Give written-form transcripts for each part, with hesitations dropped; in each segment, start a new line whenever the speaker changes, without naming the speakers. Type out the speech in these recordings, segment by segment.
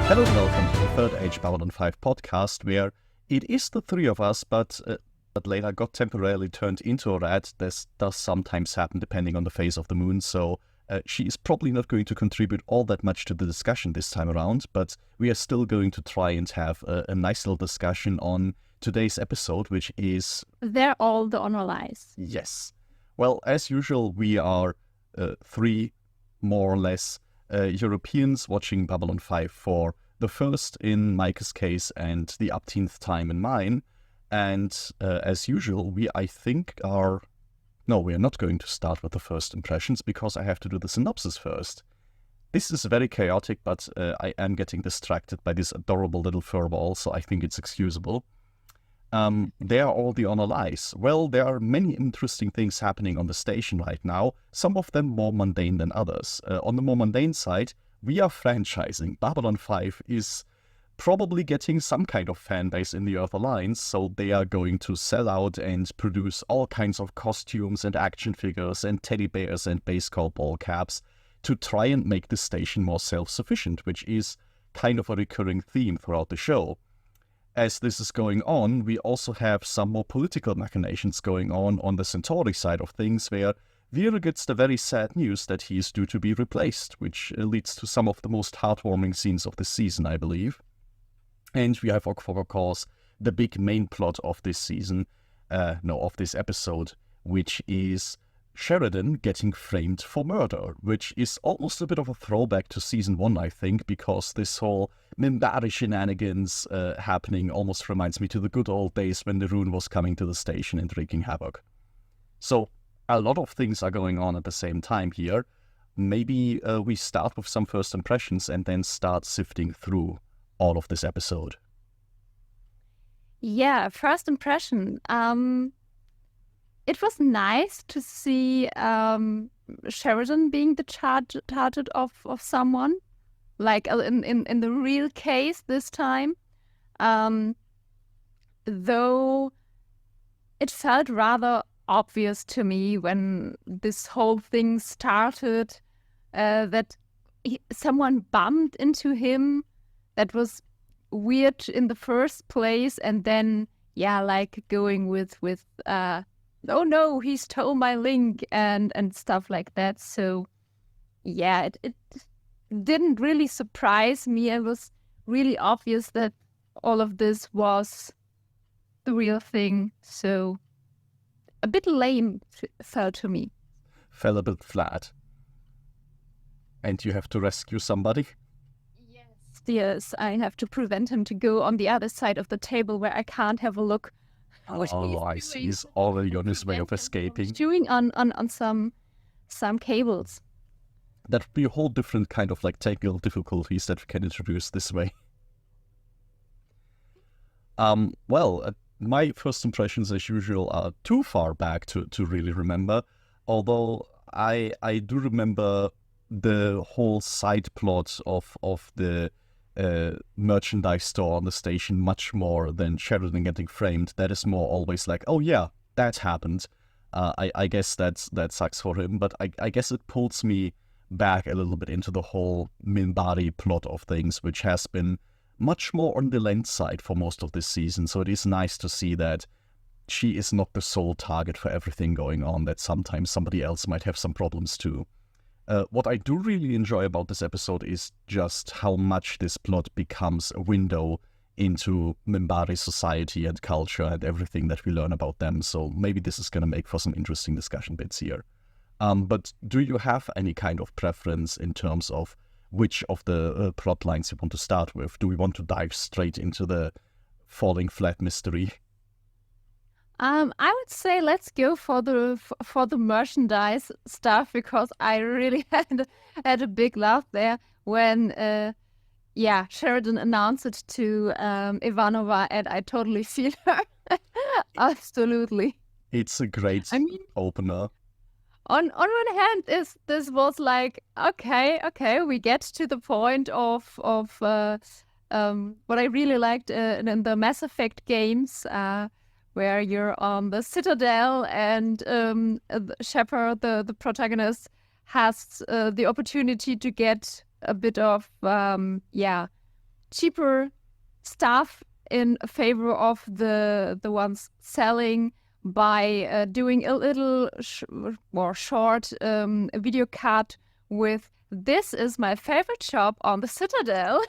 Hello and welcome to the Third Age Babylon 5 podcast, where it is the three of us, but Layla got temporarily turned into a rat. This does sometimes happen depending on the phase of the moon, so she is probably not going to contribute all that much to the discussion this time around, but we are still going to try and have a nice little discussion on today's episode, which is...
They're all the honor lies.
Yes. Well, as usual, we are three, more or less, Europeans watching Babylon 5 for the first in Meike's case and the upteenth time in mine. And as usual, we are not going to start with the first impressions because I have to do the synopsis first. This is very chaotic, but I am getting distracted by this adorable little furball, so I think it's excusable. They are all the honor lies. Well, there are many interesting things happening on the station right now, some of them more mundane than others. On the more mundane side, we are franchising. Babylon 5 is probably getting some kind of fan base in the Earth Alliance, so they are going to sell out and produce all kinds of costumes and action figures and teddy bears and baseball ball caps to try and make the station more self-sufficient, which is kind of a recurring theme throughout the show. As this is going on, we also have some more political machinations going on the Centauri side of things, where Vera gets the very sad news that he is due to be replaced, which leads to some of the most heartwarming scenes of the season, I believe. And we have, of course, the big main plot of this of this episode, which is Sheridan getting framed for murder, which is almost a bit of a throwback to Season 1, I think, because this whole Minbari shenanigans happening almost reminds me to the good old days when the Rune was coming to the station and wreaking havoc. So, a lot of things are going on at the same time here. Maybe we start with some first impressions and then start sifting through all of this episode.
Yeah, first impression. It was nice to see Sheridan being the target of someone, like in the real case this time. Though it felt rather obvious to me when this whole thing started that someone bumped into him. That was weird in the first place, and then going with oh no, he stole my link and stuff like that. So yeah, it didn't really surprise me. It was really obvious that all of this was the real thing. So a bit lame felt to me.
Fell a bit flat. And you have to rescue somebody?
Yes, I have to prevent him to go on the other side of the table where I can't have a look.
I see. He's already on his way of escaping.
Chewing on some cables.
That would be a whole different kind of technical difficulties that we can introduce this way. My first impressions, as usual, are too far back to really remember. Although I do remember the whole side plot of the merchandise store on the station much more than Sheridan getting framed. That is more always like, oh yeah, that happened. I guess that sucks for him, but I guess it pulls me back a little bit into the whole Minbari plot of things, which has been much more on the lens side for most of this season. So it is nice to see that she is not the sole target for everything going on, that sometimes somebody else might have some problems too. What I do really enjoy about this episode is just how much this plot becomes a window into Minbari society and culture and everything that we learn about them. So maybe this is going to make for some interesting discussion bits here. But do you have any kind of preference in terms of which of the plot lines you want to start with? Do we want to dive straight into the falling flat mystery?
I would say let's go for the merchandise stuff, because I really had a big laugh there when Sheridan announced it to Ivanova, and I totally feel her. Absolutely.
It's a great opener.
On one hand, this was like, okay, we get to the point of what I really liked in the Mass Effect games, where you're on the Citadel and Shepard, the protagonist, has the opportunity to get a bit of cheaper stuff in favor of the ones selling by doing a little more short video cut with "This is my favorite shop on the Citadel."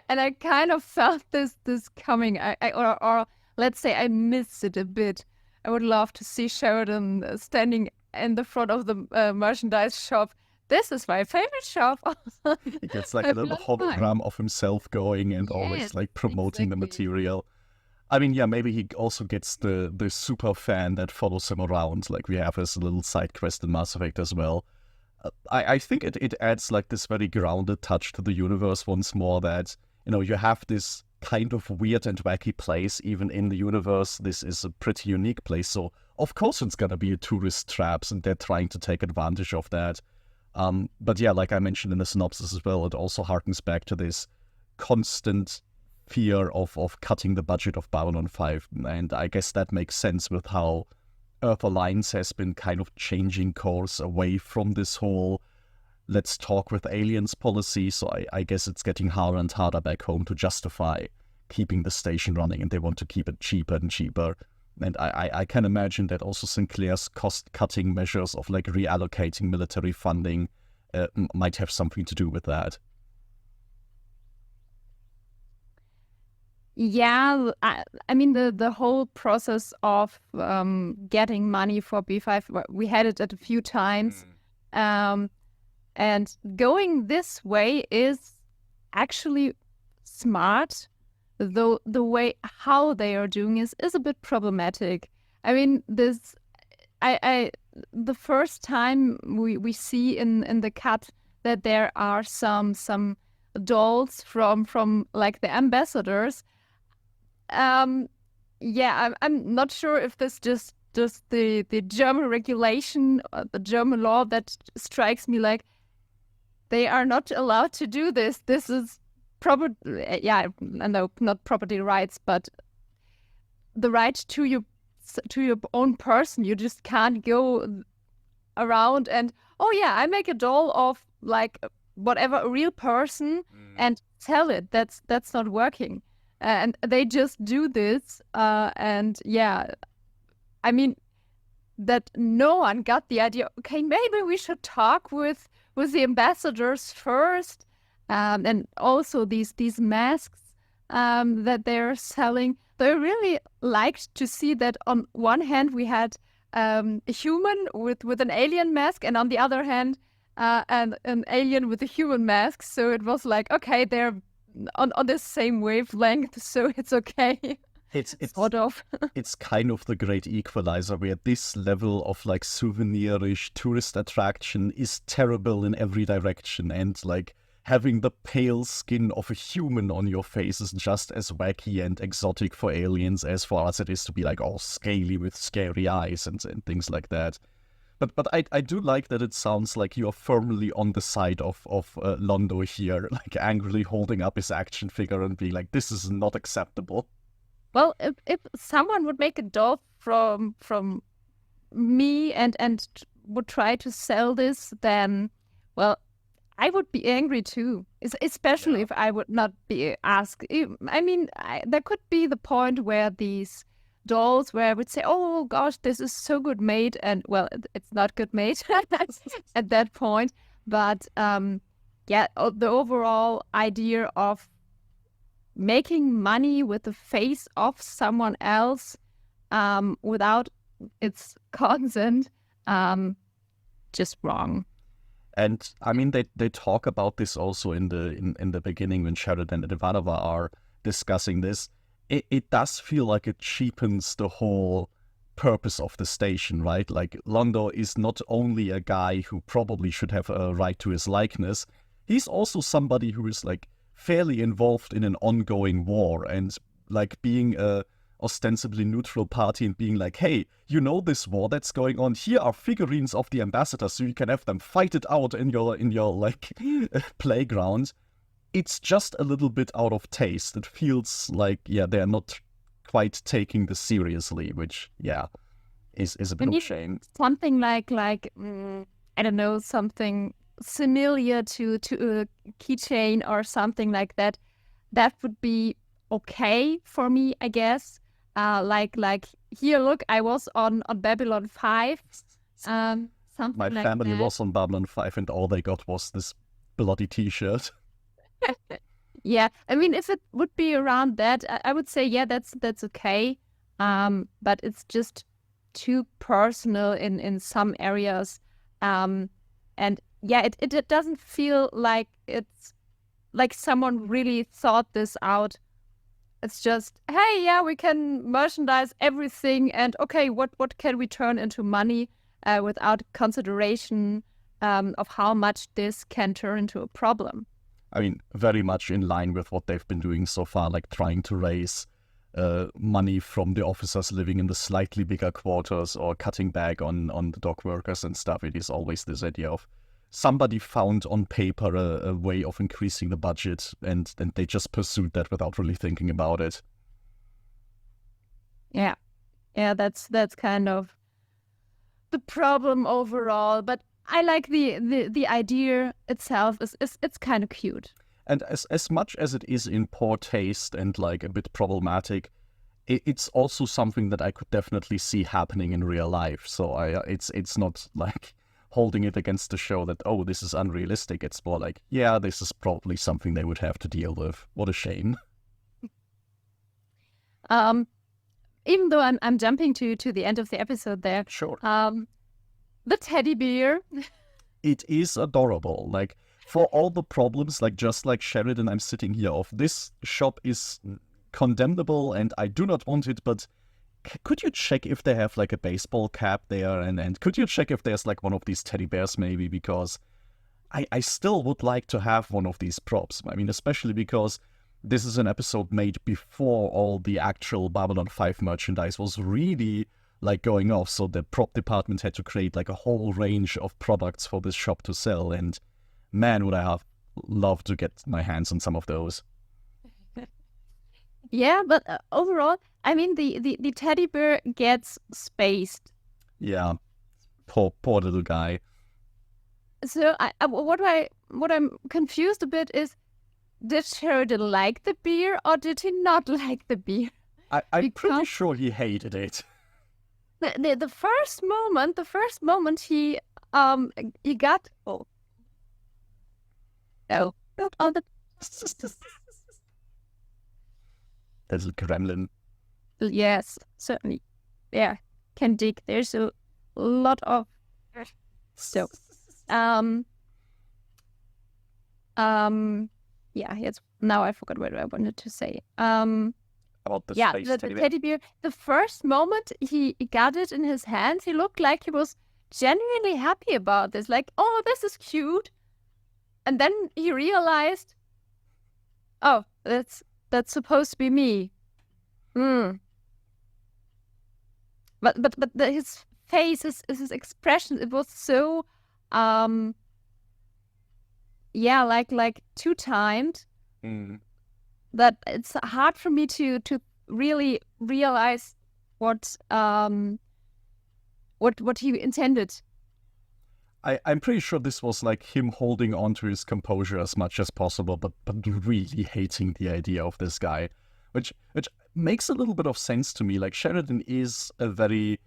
And I kind of felt this coming. Or let's say I missed it a bit. I would love to see Sheridan standing in the front of the merchandise shop. "This is my favorite shop."
He gets like a little hologram of himself going and always like promoting the material. I mean, yeah, maybe he also gets the super fan that follows him around, like we have as a little side quest in Mass Effect as well. I think it adds like this very grounded touch to the universe once more, that, you know, you have this kind of weird and wacky place even in the universe. This is a pretty unique place, so of course it's gonna be a tourist traps, and they're trying to take advantage of that. But yeah, like I mentioned in the synopsis as well, it also harkens back to this constant fear of cutting the budget of Babylon 5, and I guess that makes sense with how Earth Alliance has been kind of changing course away from this whole "let's talk with aliens" policy, so I guess it's getting harder and harder back home to justify keeping the station running, and they want to keep it cheaper and cheaper. And I can imagine that also Sinclair's cost-cutting measures of like reallocating military funding might have something to do with that.
Yeah, I mean the whole process of getting money for B5, we had it at a few times, and going this way is actually smart, though the way how they are doing is a bit problematic. I mean, this the first time we see in the cut that there are some dolls from like the ambassadors. Yeah, I'm not sure if this just the German regulation, the German law that strikes me like they are not allowed to do this. This is probably, yeah, I know, not property rights, but the right to your own person. You just can't go around and, oh yeah, I make a doll of like whatever, a real person, and sell it. That's not working. And they just do this, and yeah, I mean, that no one got the idea, okay, maybe we should talk with the ambassadors first, and also these masks that they're selling. They really liked to see that on one hand we had a human with an alien mask, and on the other hand an alien with a human mask. So it was like, okay, they're on the same wavelength, so it's okay.
It's
sort of.
It's kind of the great equalizer, where this level of like souvenirish tourist attraction is terrible in every direction, and like having the pale skin of a human on your face is just as wacky and exotic for aliens as far as it is to be like all scaly with scary eyes and things like that. But I do like that it sounds like you're firmly on the side of Londo here, like angrily holding up his action figure and being like, this is not acceptable.
Well, if someone would make a doll from me and would try to sell this, then, well, I would be angry too, especially if I would not be asked. I mean, there could be the point where these dolls where I would say, oh gosh, this is so good made, and well, it's not good made at that point. But yeah, the overall idea of making money with the face of someone else without its consent, just wrong.
And I mean, they talk about this also in the beginning when Sheridan and Ivanova are discussing this. It does feel like it cheapens the whole purpose of the station, right? Like, Londo is not only a guy who probably should have a right to his likeness, he's also somebody who is like fairly involved in an ongoing war, and like being a ostensibly neutral party and being like, hey, you know this war that's going on, here are figurines of the ambassadors so you can have them fight it out in your like playground. It's just a little bit out of taste. It feels like, yeah, they're not quite taking this seriously, which, yeah, is a bit of a shame.
Something like I don't know, something similar to a keychain or something like that, that would be okay for me, I guess. Like here, look, I was on Babylon 5. Something
My
like
family
that.
was on Babylon 5 and all they got was this bloody t-shirt.
Yeah, I mean, if it would be around that, I would say, yeah, that's okay. But it's just too personal in some areas. And yeah, it doesn't feel like it's like someone really thought this out. It's just, hey, yeah, we can merchandise everything, and okay, what can we turn into money without consideration of how much this can turn into a problem.
I mean, very much in line with what they've been doing so far, like trying to raise money from the officers living in the slightly bigger quarters or cutting back on the dock workers and stuff. It is always this idea of somebody found on paper a way of increasing the budget, and they just pursued that without really thinking about it.
Yeah, that's kind of the problem overall. But I like the idea itself. It's kind of cute.
And as much as it is in poor taste and like a bit problematic, it's also something that I could definitely see happening in real life. So it's not like holding it against the show that, oh, this is unrealistic. It's more like, yeah, this is probably something they would have to deal with. What a shame.
Even though I'm jumping to the end of the episode there.
Sure.
The teddy bear.
It is adorable. Like, for all the problems, like just like Sheridan, I'm sitting here of this shop is condemnable and I do not want it, but could you check if they have like a baseball cap there, and could you check if there's like one of these teddy bears maybe, because I still would like to have one of these props. I mean, especially because this is an episode made before all the actual Babylon 5 merchandise was really like going off, so the prop department had to create like a whole range of products for this shop to sell, and man, would I have loved to get my hands on some of those.
Yeah, but overall, I mean, the teddy bear gets spaced.
Yeah, poor little guy.
So what I'm confused a bit is, did Sheridan like the beer or did he not like the beer?
I'm pretty sure he hated it.
The first moment he got not all the
There's a gremlin.
yes, certainly, yeah, can dig. There's a lot of so yeah, yes, now I forgot what I wanted to say.
About the space
the
teddy bear.
teddy bear. The first moment he got it in his hands, he looked like he was genuinely happy about this. Like, oh, this is cute. And then he realized, oh, that's supposed to be me. But his face, his expression, it was so like two-timed. That it's hard for me to really realize what he intended.
I'm pretty sure this was like him holding on to his composure as much as possible, but really hating the idea of this guy, which makes a little bit of sense to me. Like, Sheridan is a very,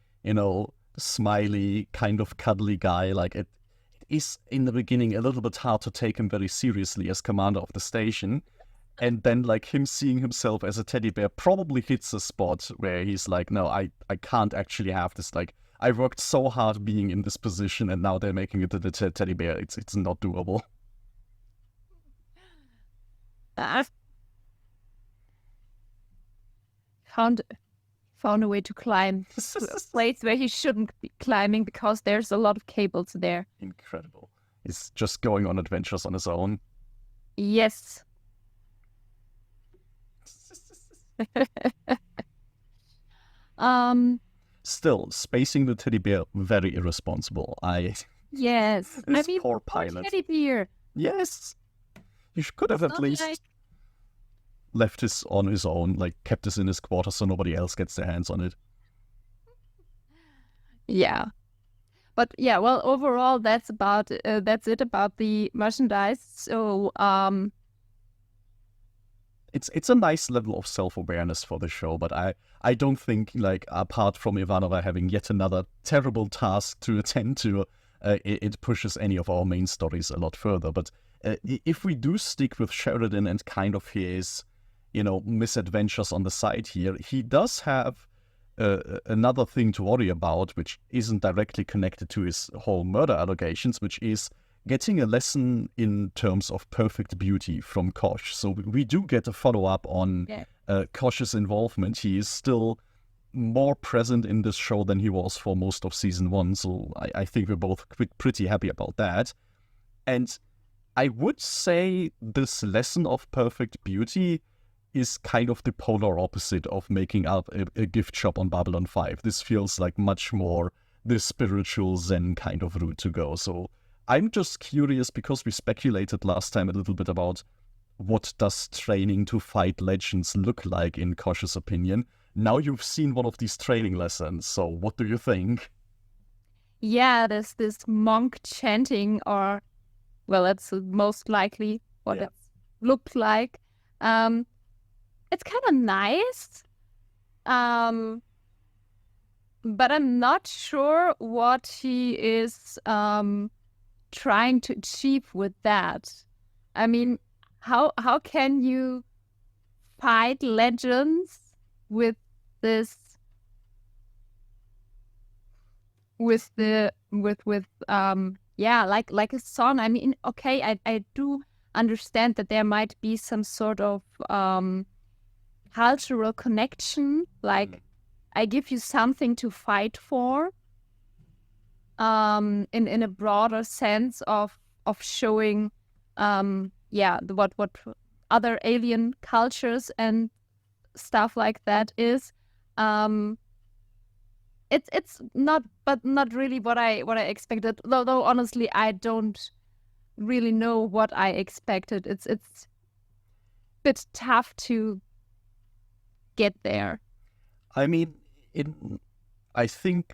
smiley, kind of cuddly guy. Like, it is in the beginning a little bit hard to take him very seriously as commander of the station. And then, like, him seeing himself as a teddy bear probably hits a spot where he's like, no, I can't actually have this. Like, I worked so hard being in this position, and now they're making it the teddy bear. It's not doable.
Found a way to climb to a place where he shouldn't be climbing because there's a lot of cables there.
Incredible. He's just going on adventures on his own.
Yes.
Still, spacing the teddy bear, very irresponsible.
Yes.
This poor pilot.
Teddy bear.
Yes. You could have at least left this on his own, like kept this in his quarters so nobody else gets their hands on it.
Yeah. But yeah, well, overall, that's it about the merchandise. So
it's a nice level of self-awareness for the show, but I don't think, like, apart from Ivanova having yet another terrible task to attend to, it pushes any of our main stories a lot further. But if we do stick with Sheridan and kind of his, misadventures on the side here, he does have another thing to worry about, which isn't directly connected to his whole murder allegations, which is getting a lesson in terms of perfect beauty from Kosh. So we do get a follow-up on Kosh's involvement. He is still more present in this show than he was for most of season 1, so I think we're both pretty happy about that. And I would say this lesson of perfect beauty is kind of the polar opposite of making up a gift shop on Babylon 5. This feels like much more the spiritual Zen kind of route to go. So I'm just curious, because we speculated last time a little bit about what does training to fight legends look like in Kosh's opinion. Now you've seen one of these training lessons, so what do you think?
Yeah, there's this monk chanting, or, well, that's most likely what it looked like. It's kind of nice, but I'm not sure what he is trying to achieve with that. I mean, how can you fight legends with this, like a song? I mean, okay, I do understand that there might be some sort of cultural connection, like I give you something to fight for, in a broader sense of showing what other alien cultures and stuff like that is. It's not really what I expected, though honestly I don't really know what I expected. It's a bit tough to get there.
I mean, I think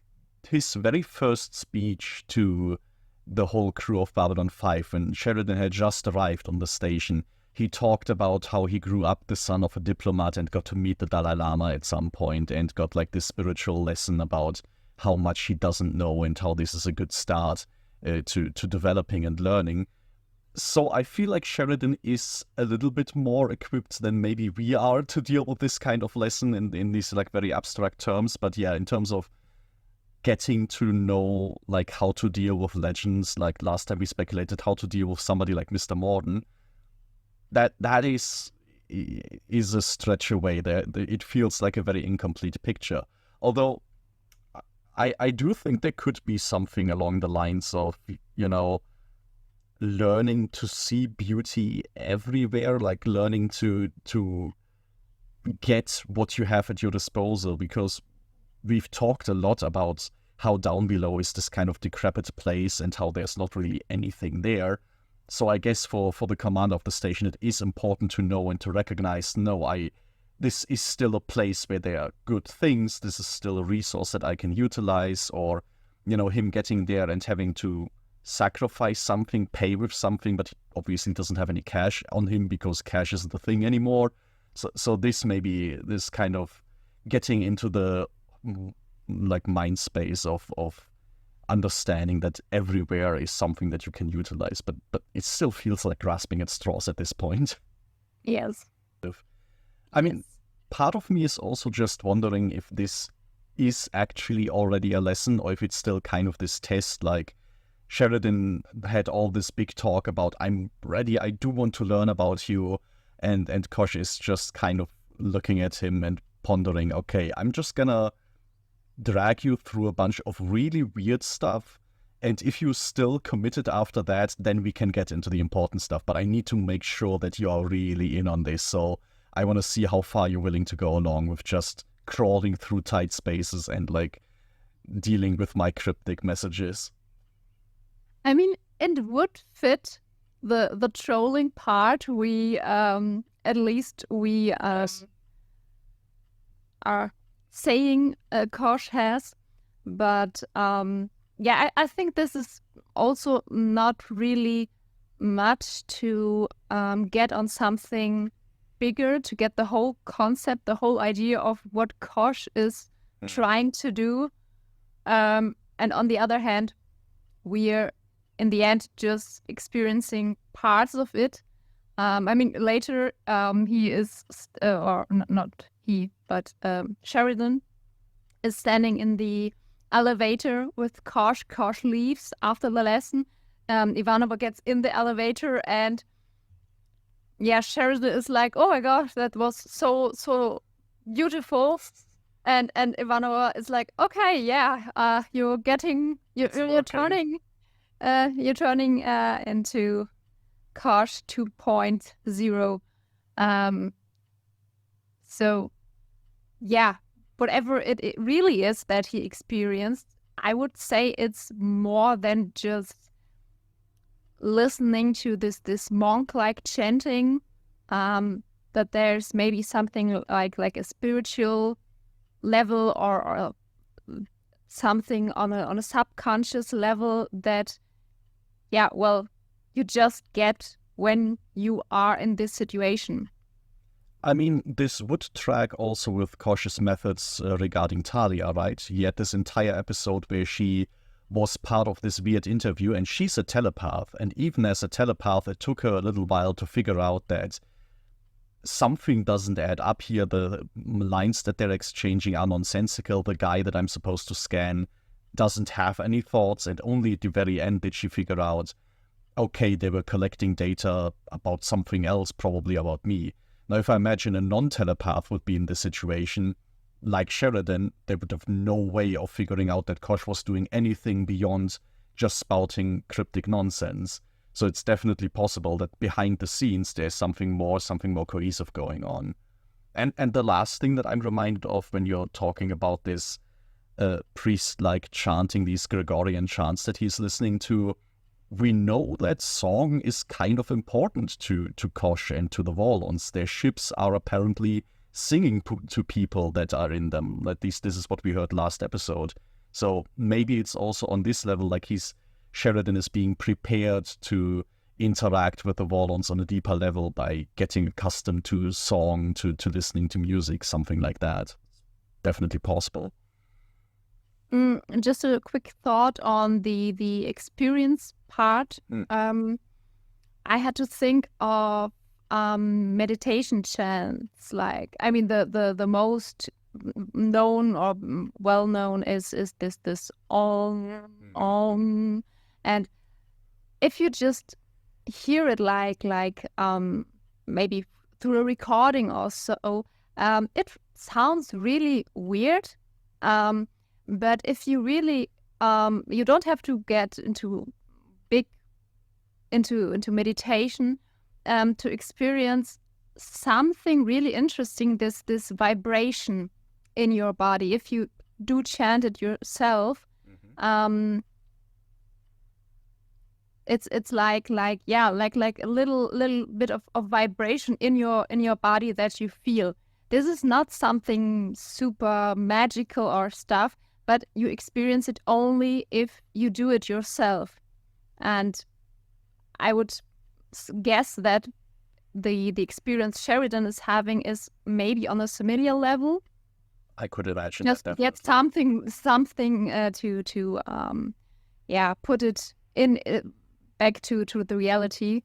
his very first speech to the whole crew of Babylon 5, when Sheridan had just arrived on the station, he talked about how he grew up the son of a diplomat and got to meet the Dalai Lama at some point and got like this spiritual lesson about how much he doesn't know and how this is a good start to developing and learning. So I feel like Sheridan is a little bit more equipped than maybe we are to deal with this kind of lesson in these like very abstract terms. But yeah, in terms of getting to know like how to deal with legends, like last time we speculated how to deal with somebody like Mr. Morden, that is a stretch away. There, it feels like a very incomplete picture. Although I do think there could be something along the lines of, learning to see beauty everywhere, like learning to get what you have at your disposal, because we've talked a lot about how Down Below is this kind of decrepit place and how there's not really anything there. So I guess for the commander of the station, it is important to know and to recognize, this is still a place where there are good things. This is still a resource that I can utilize. Or, him getting there and having to sacrifice something, pay with something, but he obviously doesn't have any cash on him because cash isn't the thing anymore. So this may be this kind of getting into the like mind space of understanding that everywhere is something that you can utilize, but it still feels like grasping at straws at this point.
Yes.
I mean, part of me is also just wondering if this is actually already a lesson or if it's still kind of this test. Like Sheridan had all this big talk about, I'm ready, I do want to learn about you, and Kosh is just kind of looking at him and pondering, okay, I'm just gonna drag you through a bunch of really weird stuff, and if you're still committed after that, then we can get into the important stuff, but I need to make sure that you are really in on this, so I want to see how far you're willing to go along with just crawling through tight spaces and like dealing with my cryptic messages.
I mean, it would fit the trolling part. We at least we are saying Kosh has, but yeah, I think this is also not really much to get on something bigger, to get the whole concept, the whole idea of what Kosh is trying to do. And on the other hand, we're in the end just experiencing parts of it. I mean, later he is, or not he, but Sheridan is standing in the elevator with Kosh. Kosh leaves after the lesson. Ivanova gets in the elevator, and yeah, Sheridan is like, "Oh my gosh, that was so beautiful," and Ivanova is like, "Okay, yeah, you're turning into Kosh 2.0." So yeah, whatever it really is that he experienced, I would say it's more than just listening to this monk-like chanting, that there's maybe something like a spiritual level or something on a subconscious level that, yeah, well, you just get when you are in this situation.
I mean, this would track also with Kosh's methods regarding Talia, right? He had this entire episode where she was part of this weird interview, and she's a telepath. And even as a telepath, it took her a little while to figure out that something doesn't add up here. The lines that they're exchanging are nonsensical. The guy that I'm supposed to scan doesn't have any thoughts, and only at the very end did she figure out, okay, they were collecting data about something else, probably about me. Now, if I imagine a non-telepath would be in this situation, like Sheridan, they would have no way of figuring out that Kosh was doing anything beyond just spouting cryptic nonsense. So it's definitely possible that behind the scenes there's something more cohesive going on. And the last thing that I'm reminded of when you're talking about this priest-like chanting, these Gregorian chants that he's listening to, we know that song is kind of important to Kosh and to the Warlords. Their ships are apparently singing to people that are in them. At least this is what we heard last episode. So maybe it's also on this level, like Sheridan is being prepared to interact with the Warlords on a deeper level by getting accustomed to song, to listening to music, something like that. Definitely possible.
Just a quick thought on the experience part. I had to think of meditation chants. Like, I mean, the most known or well known is this om, and if you just hear it like maybe through a recording or so, it sounds really weird. But if you really you don't have to get into meditation to experience something really interesting, this vibration in your body. If you do chant it yourself, it's like a little bit of vibration in your body that you feel. This is not something super magical or stuff, but you experience it only if you do it yourself. And I would guess that the experience Sheridan is having is maybe on a similar level.
I could imagine
just
that.
Get something to put it in back to the reality.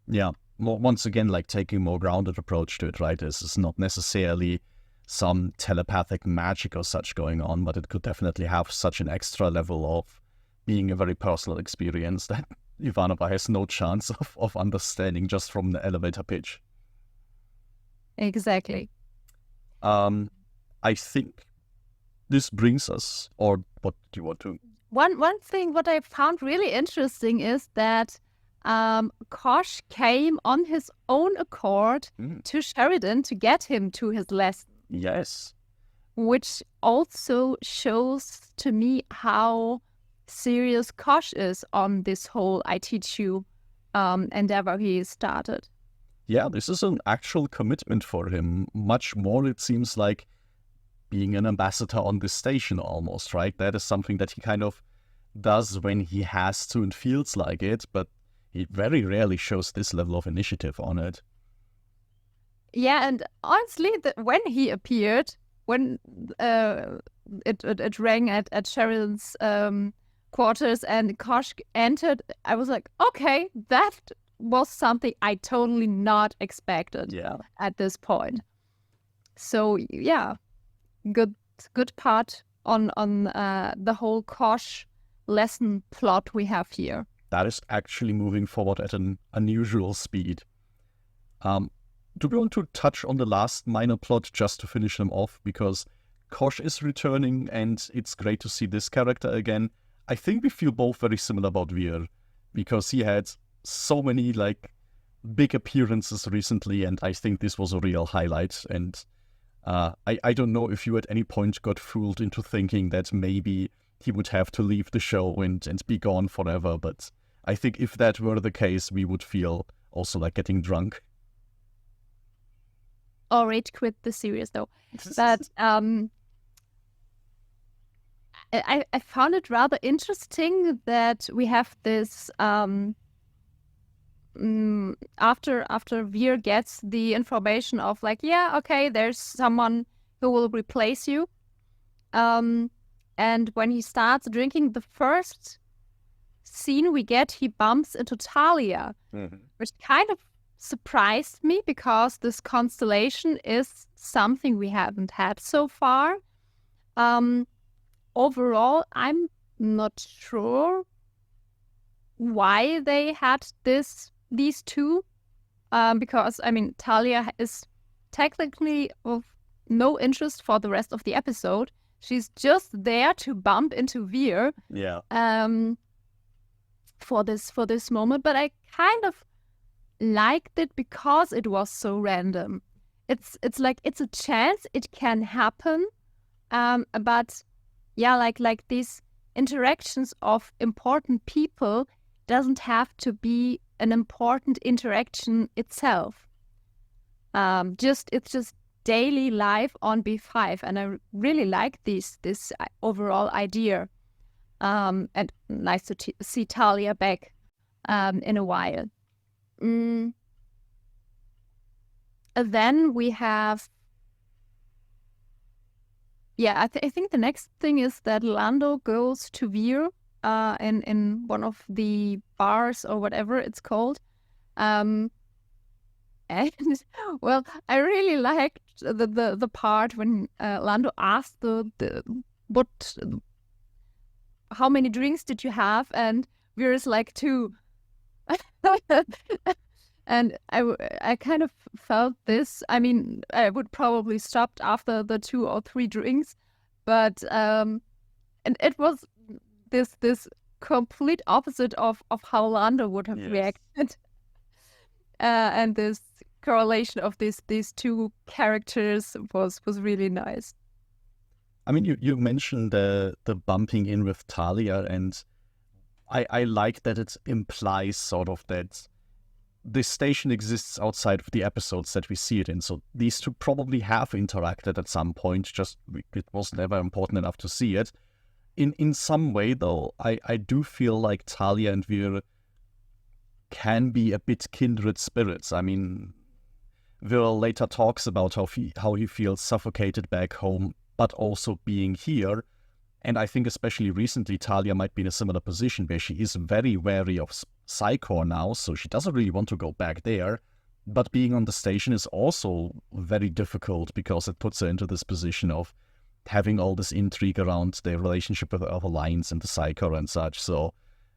Yeah. Once again, like taking a more grounded approach to it, right? This is not necessarily some telepathic magic or such going on, but it could definitely have such an extra level of being a very personal experience that Ivanova has no chance of understanding just from the elevator pitch.
Exactly.
I think this brings us, or what do you want to?
One thing what I found really interesting is that Kosh came on his own accord to Sheridan to get him to his lesson.
Yes.
Which also shows to me how serious Kosh is on this whole I teach you endeavor he started.
Yeah, this is an actual commitment for him. Much more, it seems like being an ambassador on this station almost, right? That is something that he kind of does when he has to and feels like it, but he very rarely shows this level of initiative on it.
Yeah, and honestly, when he appeared, when it rang at Sheridan's quarters and Kosh entered, I was like, okay, that was something I totally not expected at this point. So yeah, good part on the whole Kosh lesson plot we have here.
That is actually moving forward at an unusual speed. Do we want to touch on the last minor plot just to finish them off? Because Kosh is returning and it's great to see this character again. I think we feel both very similar about Veer, because he had so many big appearances recently, and I think this was a real highlight. And I don't know if you at any point got fooled into thinking that maybe he would have to leave the show and be gone forever, but I think if that were the case, we would feel also like getting drunk.
Or rage quit the series though. But I found it rather interesting that we have this after Veer gets the information of there's someone who will replace you, and when he starts drinking, the first scene we get, he bumps into Talia, which kind of surprised me because this constellation is something we haven't had so far. Overall, I'm not sure why they had these two, because Talia is technically of no interest for the rest of the episode. She's just there to bump into Veer.
Yeah.
For this moment, but I kind of liked it because it was so random. It's a chance it can happen, but yeah, like these interactions of important people doesn't have to be an important interaction itself. It's just daily life on B5, and I really like this overall idea. And nice to see Talia back in a while. And then we have, I think the next thing is that Lando goes to Veer in one of the bars or whatever it's called. And well, I really liked the part when Lando asked how many drinks did you have? And Veer is like 2. And I kind of felt this. I would probably stopped after the 2 or 3 drinks, but and it was this complete opposite of how Lando would have reacted. And this correlation of these two characters was really nice.
You mentioned the bumping in with Talia, and I like that it implies sort of that this station exists outside of the episodes that we see it in. So these two probably have interacted at some point, just it was never important enough to see it. In some way, though, I do feel like Talia and Veer can be a bit kindred spirits. Veer later talks about how he feels suffocated back home, but also being here. And I think especially recently, Talia might be in a similar position where she is very wary of Psychor now, so she doesn't really want to go back there. But being on the station is also very difficult because it puts her into this position of having all this intrigue around their relationship with the other lines and the Psychor and such. So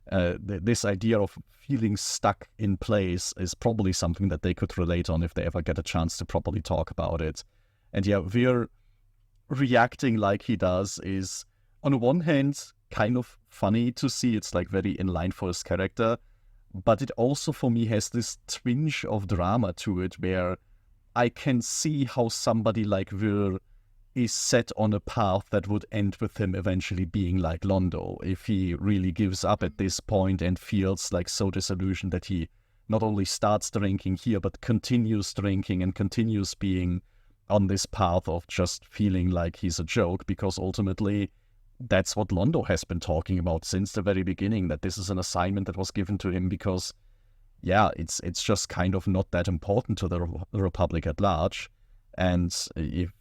this idea of feeling stuck in place is probably something that they could relate on if they ever get a chance to properly talk about it. And yeah, Veer reacting like he does is, on one hand, kind of funny to see. It's very in line for his character, but it also for me has this twinge of drama to it where I can see how somebody like Veer is set on a path that would end with him eventually being like Londo, if he really gives up at this point and feels so disillusioned that he not only starts drinking here but continues drinking and continues being on this path of just feeling like he's a joke, because ultimately that's what Londo has been talking about since the very beginning, that this is an assignment that was given to him because, yeah, it's just kind of not that important to the Republic at large. And if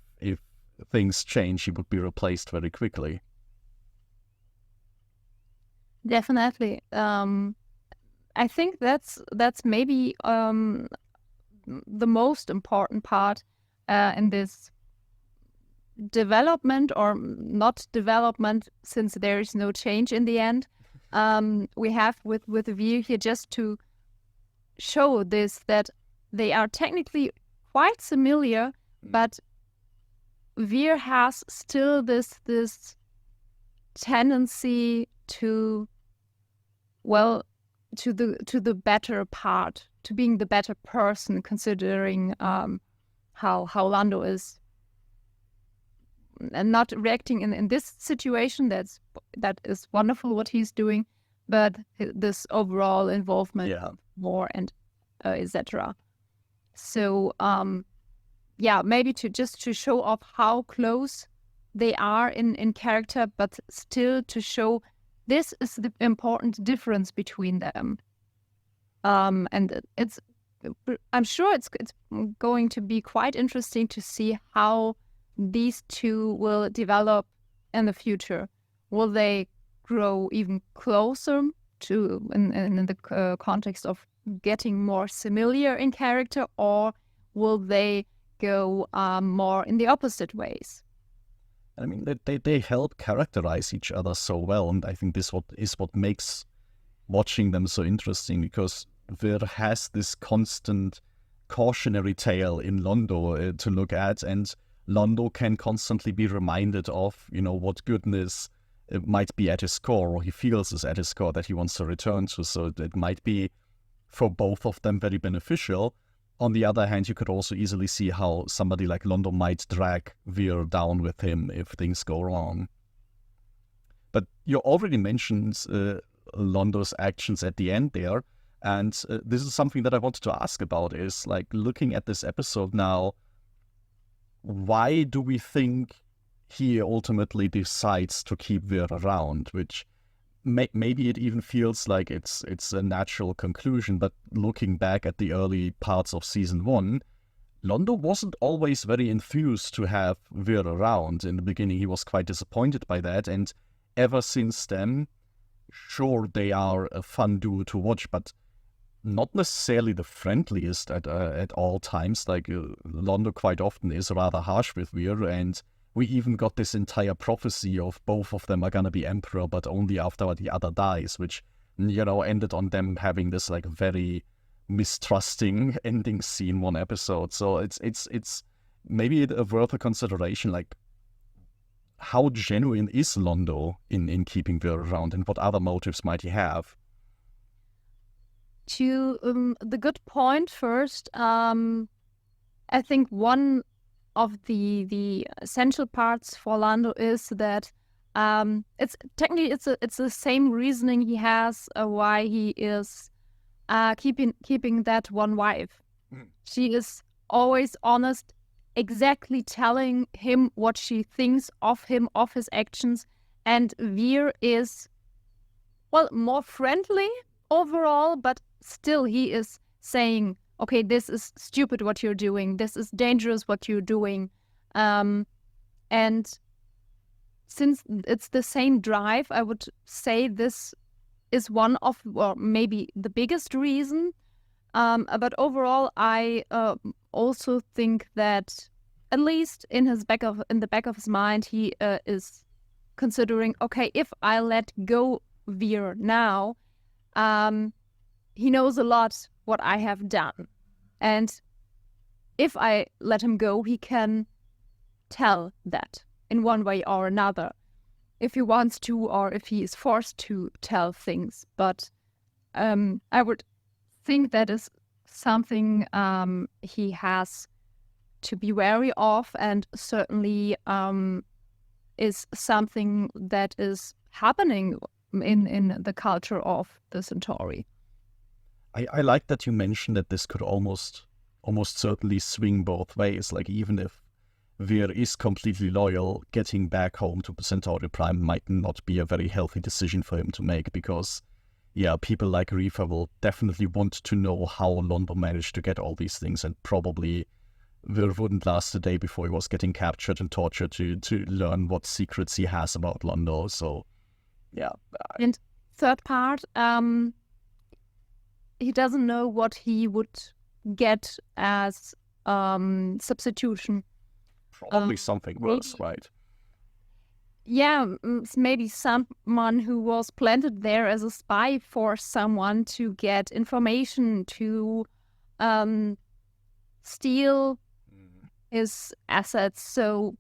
things change, he would be replaced very quickly.
Definitely. I think that's maybe the most important part in this development, or not development, since there is no change in the end. We have with Veer here just to show this, that they are technically quite similar, but Veer has still this tendency to, well, to the better part, to being the better person, considering how Lando is, and not reacting in this situation. That is wonderful what he's doing, but this overall involvement, war and etc. So maybe to show off how close they are in character, but still to show this is the important difference between them. And I'm sure it's going to be quite interesting to see how these two will develop in the future. Will they grow even closer to in the context of getting more similar in character, or will they go more in the opposite ways?
I mean, they help characterize each other so well, and I think this is what makes watching them so interesting, because Veer has this constant cautionary tale in Londo to look at, and Londo can constantly be reminded of, what goodness might be at his core, or he feels is at his core, that he wants to return to. So it might be for both of them very beneficial. On the other hand, you could also easily see how somebody like Londo might drag Veer down with him if things go wrong. But you already mentioned Londo's actions at the end there, and this is something that I wanted to ask about, is like, looking at this episode now, why do we think he ultimately decides to keep Veer around? Which maybe it even feels like it's a natural conclusion, but looking back at the early parts of season 1, Londo wasn't always very enthused to have Veer around. In the beginning, he was quite disappointed by that, and ever since then, sure, they are a fun duo to watch, but not necessarily the friendliest at all times. Like, Londo quite often is rather harsh with Veer, and we even got this entire prophecy of both of them are gonna be emperor, but only after the other dies, which, ended on them having this like very mistrusting ending scene one episode. So it's maybe worth a consideration, like, how genuine is Londo in keeping Veer around, and what other motives might he have?
To the good point first, I think one of the essential parts for Lando is that it's technically it's the same reasoning he has why he is keeping that one wife. She is always honest, exactly telling him what she thinks of him, of his actions, and Veer is, well, more friendly overall, but still he is saying, okay, this is stupid what you're doing, this is dangerous what you're doing. And since it's the same drive, I would say this is one of, or maybe the biggest reason. But overall, I also think that, at least in the back of his mind, he is considering, okay, if I let go Veer now, he knows a lot what I have done. And if I let him go, he can tell that in one way or another, if he wants to, or if he is forced to tell things. But I would think that is something he has to be wary of, and certainly is something that is happening in the culture of the Centauri.
I like that you mentioned that this could almost certainly swing both ways. Like, even if Vir is completely loyal, getting back home to Centauri Prime might not be a very healthy decision for him to make, because, yeah, people like Reefer will definitely want to know how Londo managed to get all these things, and probably Vir wouldn't last a day before he was getting captured and tortured to learn what secrets he has about Londo. So, yeah.
And third part, he doesn't know what he would get as substitution.
Probably something worse, right?
Yeah, maybe someone who was planted there as a spy for someone to get information, to steal his assets. So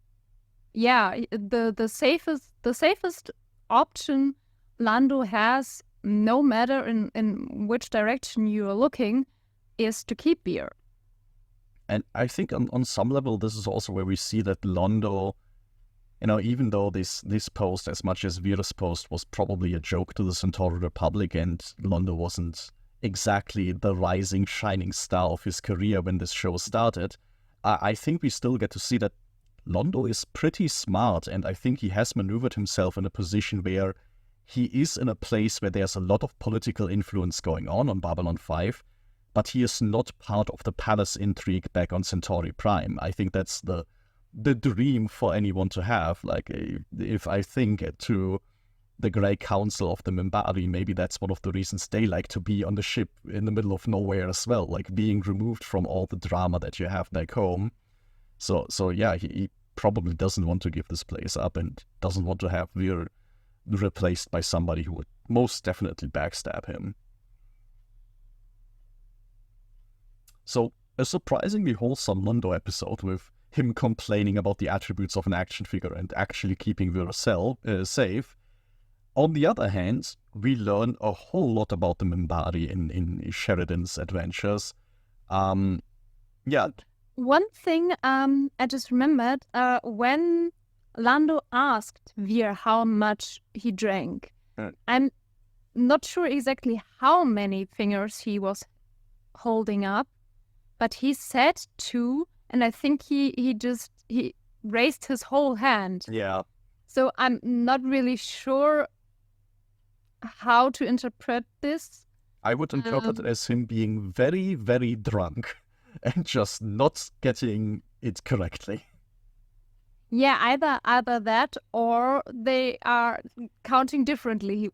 yeah, the safest option Lando has, no matter in which direction you are looking, is to keep Vir.
And I think on some level, this is also where we see that Londo, even though this post, as much as Vir's post, was probably a joke to the Centauri Republic, and Londo wasn't exactly the rising, shining star of his career when this show started, I think we still get to see that Londo is pretty smart, and I think he has maneuvered himself in a position where he is in a place where there's a lot of political influence going on Babylon 5, but he is not part of the palace intrigue back on Centauri Prime. I think that's the dream for anyone to have. Like, if I think to the Grey Council of the Minbari, maybe that's one of the reasons they like to be on the ship in the middle of nowhere as well, like being removed from all the drama that you have back home. So yeah, he probably doesn't want to give this place up and doesn't want to have Vir replaced by somebody who would most definitely backstab him. So, a surprisingly wholesome Londo episode with him complaining about the attributes of an action figure and actually keeping Vir safe. On the other hand, we learn a whole lot about the Minbari in Sheridan's adventures. Yeah.
One thing I just remembered, when Lando asked Vir how much he drank, I'm not sure exactly how many fingers he was holding up, but he said 2, and I think he raised his whole hand.
Yeah.
So I'm not really sure how to interpret this.
I would interpret it as him being very, very drunk and just not getting it correctly.
Yeah, either that, or they are counting differently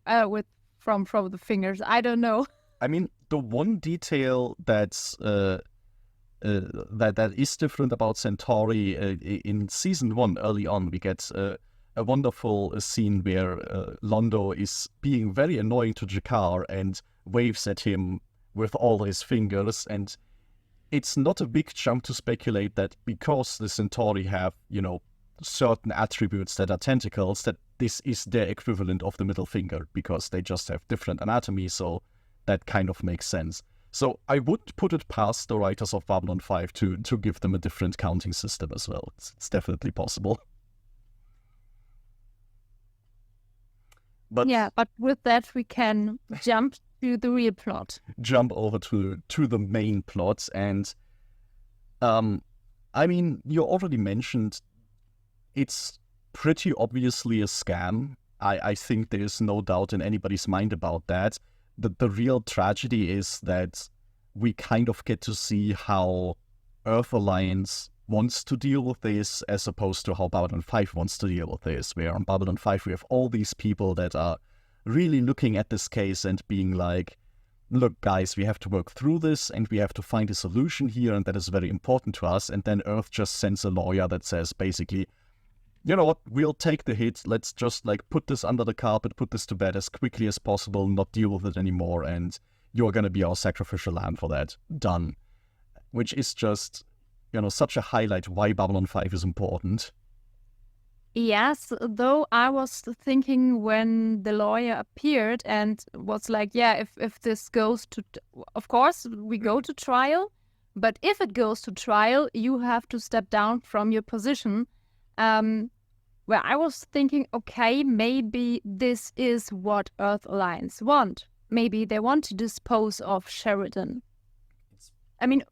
from the fingers. I don't know.
I mean, the one detail that's that is different about Centauri, in season 1 early on, we get a wonderful scene where Londo is being very annoying to Jakar and waves at him with all his fingers, and it's not a big jump to speculate that because the Centauri have, certain attributes that are tentacles, that this is their equivalent of the middle finger, because they just have different anatomy, so that kind of makes sense. So I wouldn't put it past the writers of Babylon 5 to give them a different counting system as well. It's definitely possible. But
with that we can jump to the real plot.
Jump over to the main plot, and I mean, you already mentioned it's pretty obviously a scam. I think there is no doubt in anybody's mind about that. The real tragedy is that we kind of get to see how Earth Alliance wants to deal with this as opposed to how Babylon 5 wants to deal with this, where on Babylon 5 we have all these people that are really looking at this case and being like, look guys, we have to work through this and we have to find a solution here, and that is very important to us. And then Earth just sends a lawyer that says basically, you know what, we'll take the hit, let's just put this under the carpet, put this to bed as quickly as possible, not deal with it anymore, and you're going to be our sacrificial lamb for that. Done. Which is just, such a highlight why Babylon 5 is important.
Yes, though I was thinking when the lawyer appeared and was like, yeah, if this goes to, of course, we go to trial, but if it goes to trial, you have to step down from your position. Where I was thinking, okay, maybe this is what Earth Alliance want. Maybe they want to dispose of Sheridan. I mean,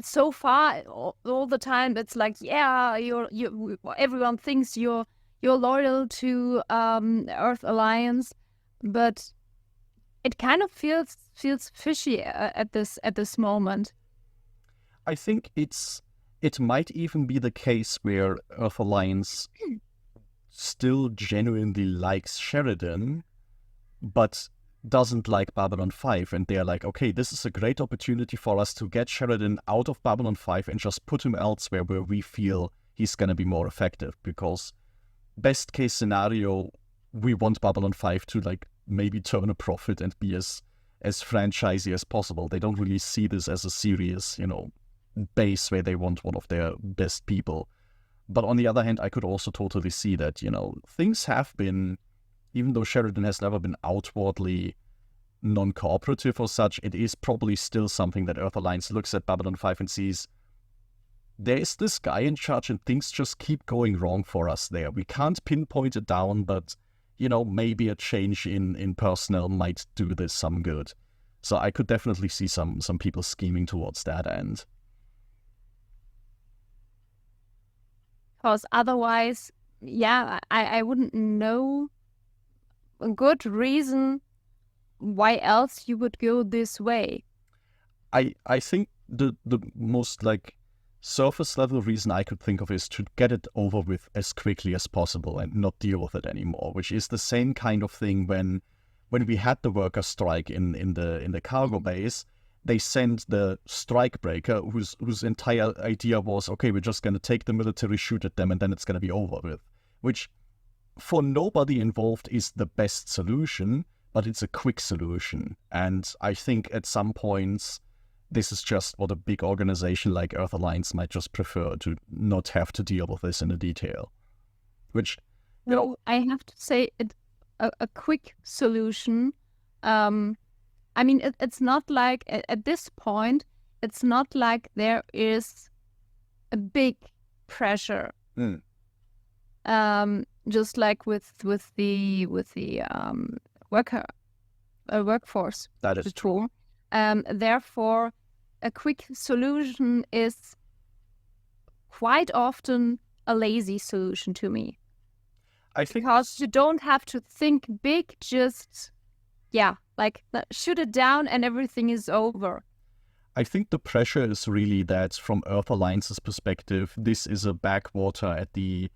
so far all the time it's like, yeah, everyone thinks you're loyal to Earth Alliance, but it kind of feels fishy at this moment.
I think it might even be the case where Earth Alliance still genuinely likes Sheridan, but doesn't like Babylon 5, and they're like, okay, this is a great opportunity for us to get Sheridan out of Babylon 5 and just put him elsewhere where we feel he's going to be more effective, because best case scenario, we want Babylon 5 to like maybe turn a profit and be as franchisey as possible. They don't really see this as a serious, base where they want one of their best people. But on the other hand, I could also totally see that, things have been, even though Sheridan has never been outwardly non-cooperative or such, it is probably still something that Earth Alliance looks at Babylon 5 and sees, there's this guy in charge and things just keep going wrong for us there. We can't pinpoint it down, but, maybe a change in personnel might do this some good. So I could definitely see some people scheming towards that end.
Because otherwise, yeah, I wouldn't know a good reason why else you would go this way.
I think the most like surface level reason I could think of is to get it over with as quickly as possible and not deal with it anymore, which is the same kind of thing when we had the worker strike in the cargo base. They sent the strike breaker whose entire idea was, okay, we're just going to take the military, shoot at them, and then it's going to be over with, which for nobody involved is the best solution, but it's a quick solution. And I think at some points, this is just what a big organization like Earth Alliance might just prefer, to not have to deal with this in a detail. Which,
I have to say, a quick solution. I mean, it's not like, at this point, it's not like there is a big pressure. Just like with the workforce.
That is true.
Therefore, a quick solution is quite often a lazy solution to me.
I think
because you don't have to think big, just shoot it down and everything is over.
I think the pressure is really that from Earth Alliance's perspective, this is a backwater at the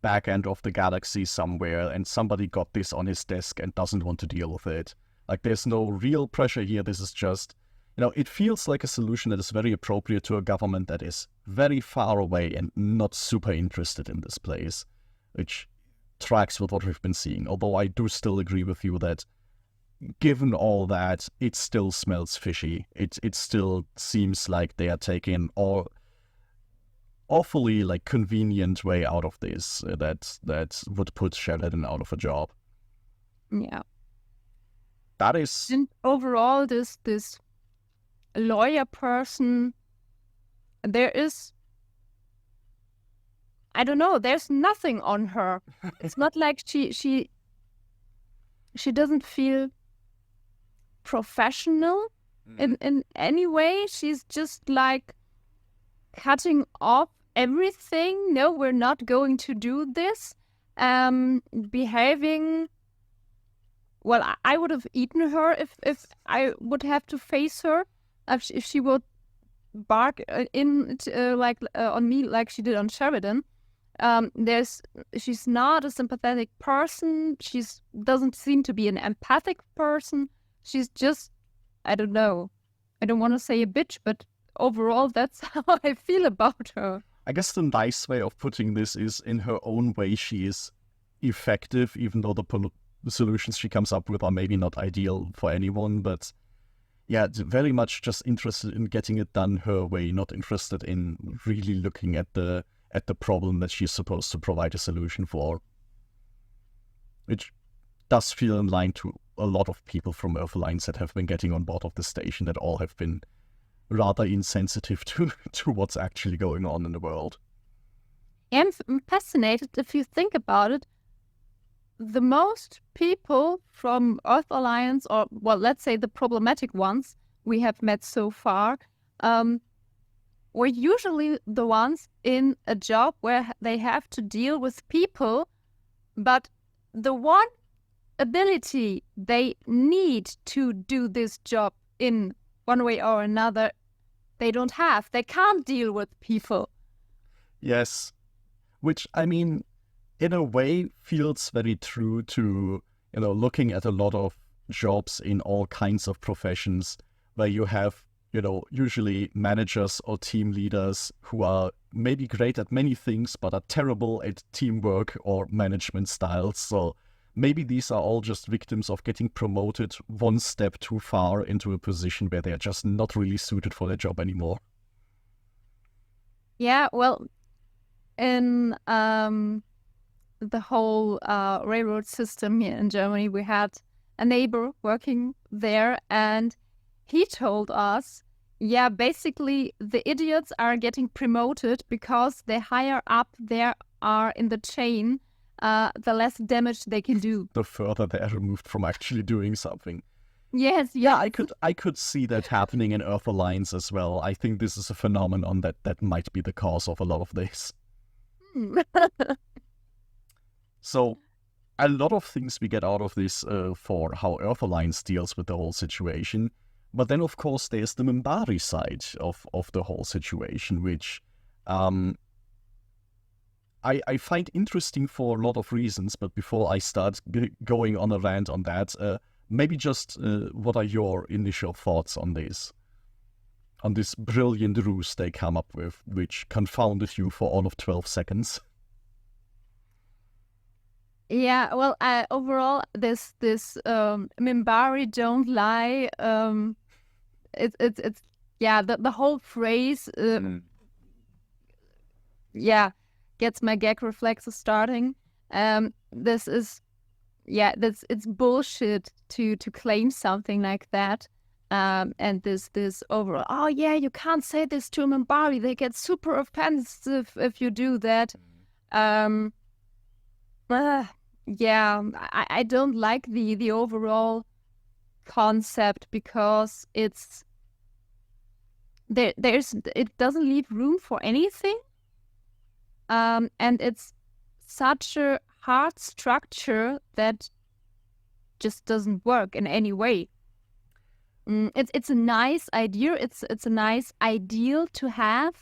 back end of the galaxy somewhere, and somebody got this on his desk and doesn't want to deal with it. Like, there's no real pressure here. This is just, it feels like a solution that is very appropriate to a government that is very far away and not super interested in this place, which tracks with what we've been seeing. Although I do still agree with you that given all that, it still smells fishy. It still seems like they are taking awfully like convenient way out of this that would put Sheridan out of a job.
Yeah.
That is.
And overall, this lawyer person, there is, I don't know, there's nothing on her. It's not like she doesn't feel professional in any way. She's just like cutting off everything. No, we're not going to do this. Behaving, well, I would have eaten her if I would have to face her. If she would bark on me like she did on Sheridan. She's not a sympathetic person. She doesn't seem to be an empathic person. She's just, I don't know. I don't want to say a bitch, but overall, that's how I feel about her.
I guess the nice way of putting this is, in her own way, she is effective, even though the solutions she comes up with are maybe not ideal for anyone. But yeah, very much just interested in getting it done her way, not interested in really looking at the problem that she's supposed to provide a solution for. Which does feel in line to a lot of people from Earth Alliance that have been getting on board of the station, that all have been rather insensitive to what's actually going on in the world.
I'm fascinated, if you think about it. The most people from Earth Alliance, or, well, let's say the problematic ones we have met so far, were usually the ones in a job where they have to deal with people, but the one ability they need to do this job in one way or another, they don't have. They can't deal with people.
Yes, which, I mean, in a way feels very true to, looking at a lot of jobs in all kinds of professions where you have, usually managers or team leaders who are maybe great at many things but are terrible at teamwork or management styles. So maybe these are all just victims of getting promoted one step too far into a position where they're just not really suited for their job anymore.
Yeah, well, in the whole railroad system here in Germany, we had a neighbor working there, and he told us, yeah, basically the idiots are getting promoted because the higher up they are in the chain, the less damage they can do.
The further they're removed from actually doing something.
Yes.
Yeah, I could see that happening in Earth Alliance as well. I think this is a phenomenon that might be the cause of a lot of this. So a lot of things we get out of this for how Earth Alliance deals with the whole situation. But then, of course, there's the Minbari side of the whole situation, which I find interesting for a lot of reasons. But before I start going on a rant on that, maybe just what are your initial thoughts on this brilliant ruse they come up with, which confounded you for all of 12 seconds?
Yeah, well, overall, this Minbari don't lie. It's yeah, the whole phrase, yeah, gets my gag reflexes starting. This is, yeah, it's bullshit to claim something like that. And this overall, oh yeah, you can't say this to a Minbari. They get super offensive if you do that. Yeah, I don't like the overall concept because it doesn't leave room for anything, and it's such a hard structure that just doesn't work in any way. It's a nice idea. It's a nice ideal to have,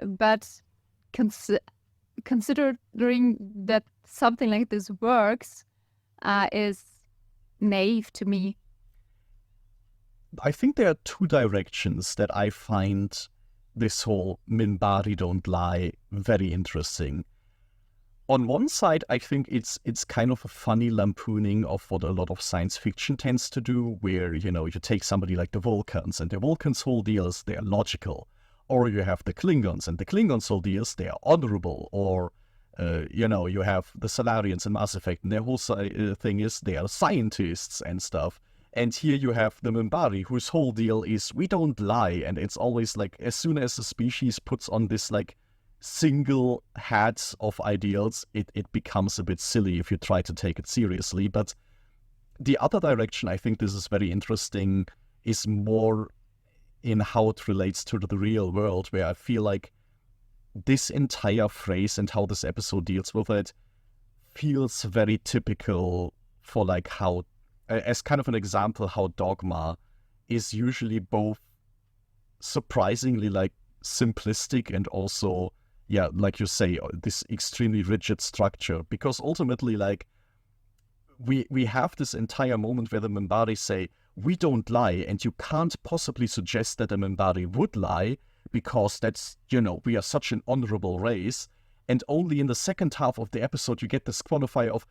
but considering that something like this works is naive to me.
I think there are two directions that I find this whole Minbari don't lie very interesting. On one side, I think it's kind of a funny lampooning of what a lot of science fiction tends to do, where, you take somebody like the Vulcans, and the Vulcans' whole deal is they're logical. Or you have the Klingons, and the Klingons' whole deals, they are honorable. Or, you have the Salarians in Mass Effect, and their whole thing is they are scientists and stuff. And here you have the Minbari, whose whole deal is we don't lie. And it's always like, as soon as a species puts on this like single hat of ideals, it becomes a bit silly if you try to take it seriously. But the other direction, I think this is very interesting, is more in how it relates to the real world, where I feel like this entire phrase and how this episode deals with it feels very typical for like how, as kind of an example, how dogma is usually both surprisingly like simplistic and also, yeah, like you say, this extremely rigid structure. Because ultimately, like, we have this entire moment where the Minbari say, we don't lie, and you can't possibly suggest that a Minbari would lie, because that's, we are such an honorable race. And only in the second half of the episode you get this qualifier of,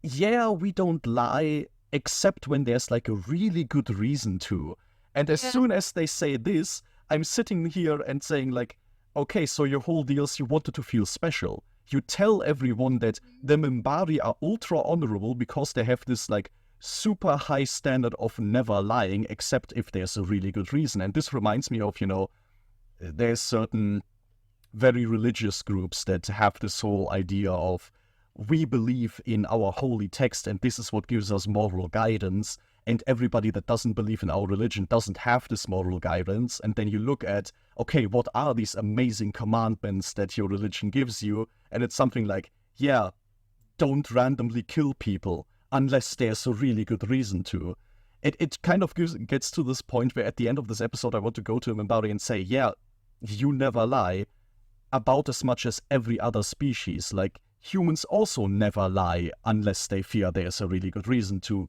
yeah, we don't lie, except when there's like a really good reason to. And as soon as they say this, I'm sitting here and saying like, okay, so your whole deal is you wanted to feel special. You tell everyone that the Minbari are ultra honorable because they have this like super high standard of never lying, except if there's a really good reason. And this reminds me of, there's certain very religious groups that have this whole idea of, we believe in our holy text and this is what gives us moral guidance. and everybody that doesn't believe in our religion doesn't have this moral guidance. And then you look at, okay, what are these amazing commandments that your religion gives you? And it's something like, yeah, don't randomly kill people unless there's a really good reason to. It kind of gets to this point where at the end of this episode I want to go to Minbari and say, yeah, you never lie, about as much as every other species. Like, humans also never lie unless they fear there's a really good reason to.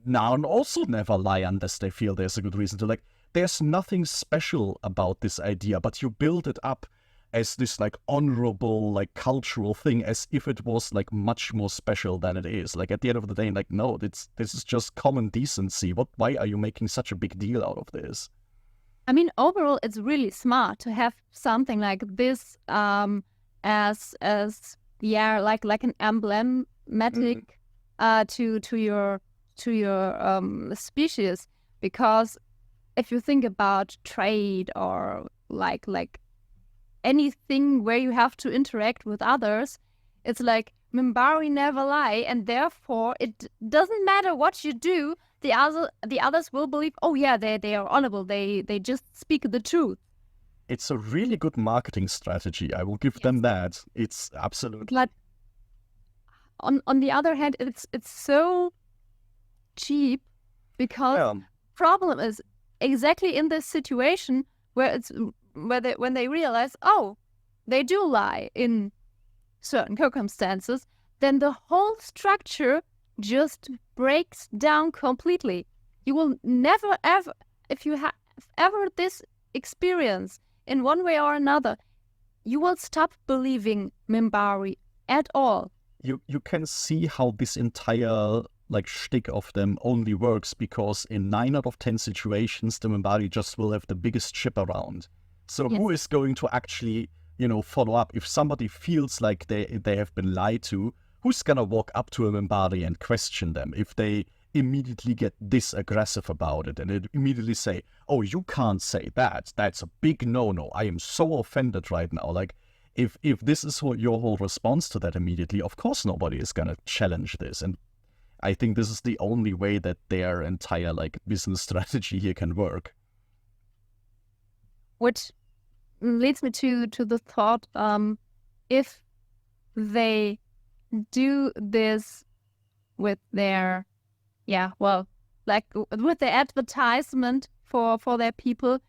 Narn also never lie unless they feel there's a good reason to. Like, there's nothing special about this idea, but you build it up as this like honorable, like cultural thing, as if it was like much more special than it is. Like, at the end of the day, like, no, this is just common decency. Why are you making such a big deal out of this?
I mean, overall, it's really smart to have something like this as like an emblematic to your species, because if you think about trade or like anything where you have to interact with others, it's like Minbari never lie, and therefore it doesn't matter what you do. The others will believe, oh yeah, they are honorable. They just speak the truth.
It's a really good marketing strategy. I will give them that. It's absolutely.
But on the other hand, it's so cheap, because problem is exactly in this situation where when they realize, oh, they do lie in certain circumstances, then the whole structure just breaks down completely. You will never ever, if you have ever this experience in one way or another, you will stop believing Minbari at all.
You can see how this entire like shtick of them only works because in 9 out of 10 situations the Minbari just will have the biggest ship around. So who is going to actually, follow up if somebody feels like they have been lied to? Who's gonna walk up to a Minbari and question them if they immediately get this aggressive about it and it immediately say, oh, you can't say that. That's a big no-no. I am so offended right now. Like, if this is your whole response to that immediately, of course nobody is gonna challenge this. And I think this is the only way that their entire like business strategy here can work.
Which leads me to the thought, if they do this with their with the advertisement for their people,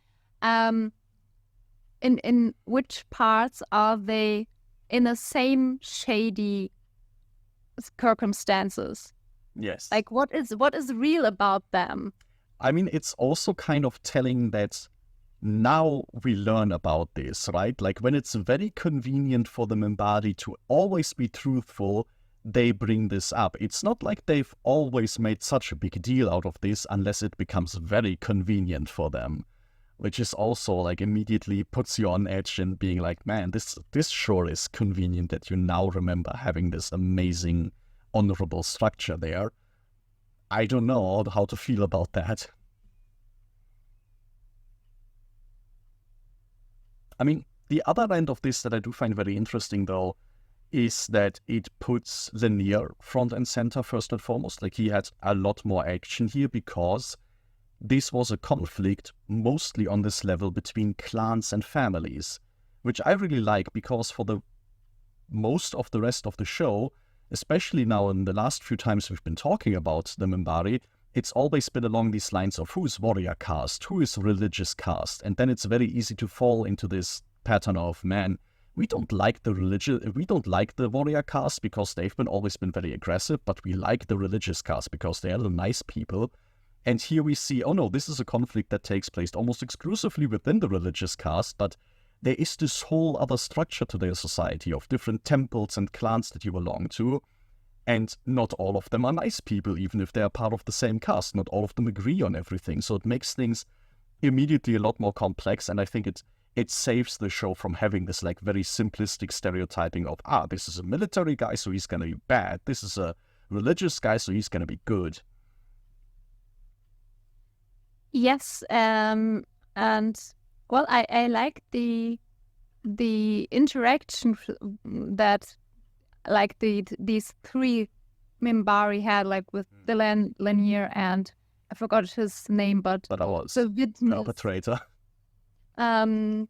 in which parts are they in the same shady circumstances?
Yes.
Like, what is real about them?
I mean, it's also kind of telling that now we learn about this, right? Like, when it's very convenient for the Minbari to always be truthful, they bring this up. It's not like they've always made such a big deal out of this unless it becomes very convenient for them, which is also like immediately puts you on edge and being like, man, this sure is convenient that you now remember having this amazing, honorable structure there. I don't know how to feel about that. I mean, the other end of this that I do find very interesting, though, is that it puts Lanier front and center first and foremost. Like, he had a lot more action here because this was a conflict mostly on this level between clans and families, which I really like because for the most of the rest of the show, especially now in the last few times we've been talking about the Minbari, it's always been along these lines of who is warrior caste, who is religious caste, and then it's very easy to fall into this pattern of, man, we don't like the warrior caste because they've always been very aggressive, but we like the religious caste because they are the nice people. And here we see, oh no, this is a conflict that takes place almost exclusively within the religious caste, but there is this whole other structure to their society of different temples and clans that you belong to. And not all of them are nice people, even if they are part of the same caste. Not all of them agree on everything. So it makes things immediately a lot more complex. And I think it saves the show from having this like very simplistic stereotyping of, this is a military guy, so he's going to be bad. This is a religious guy, so he's going to be good.
Yes, and well, I like the interaction that like these three Minbari had, like with Dylan, Lanier, and I forgot his name, but
I was
the
the
witness.
perpetrator.
I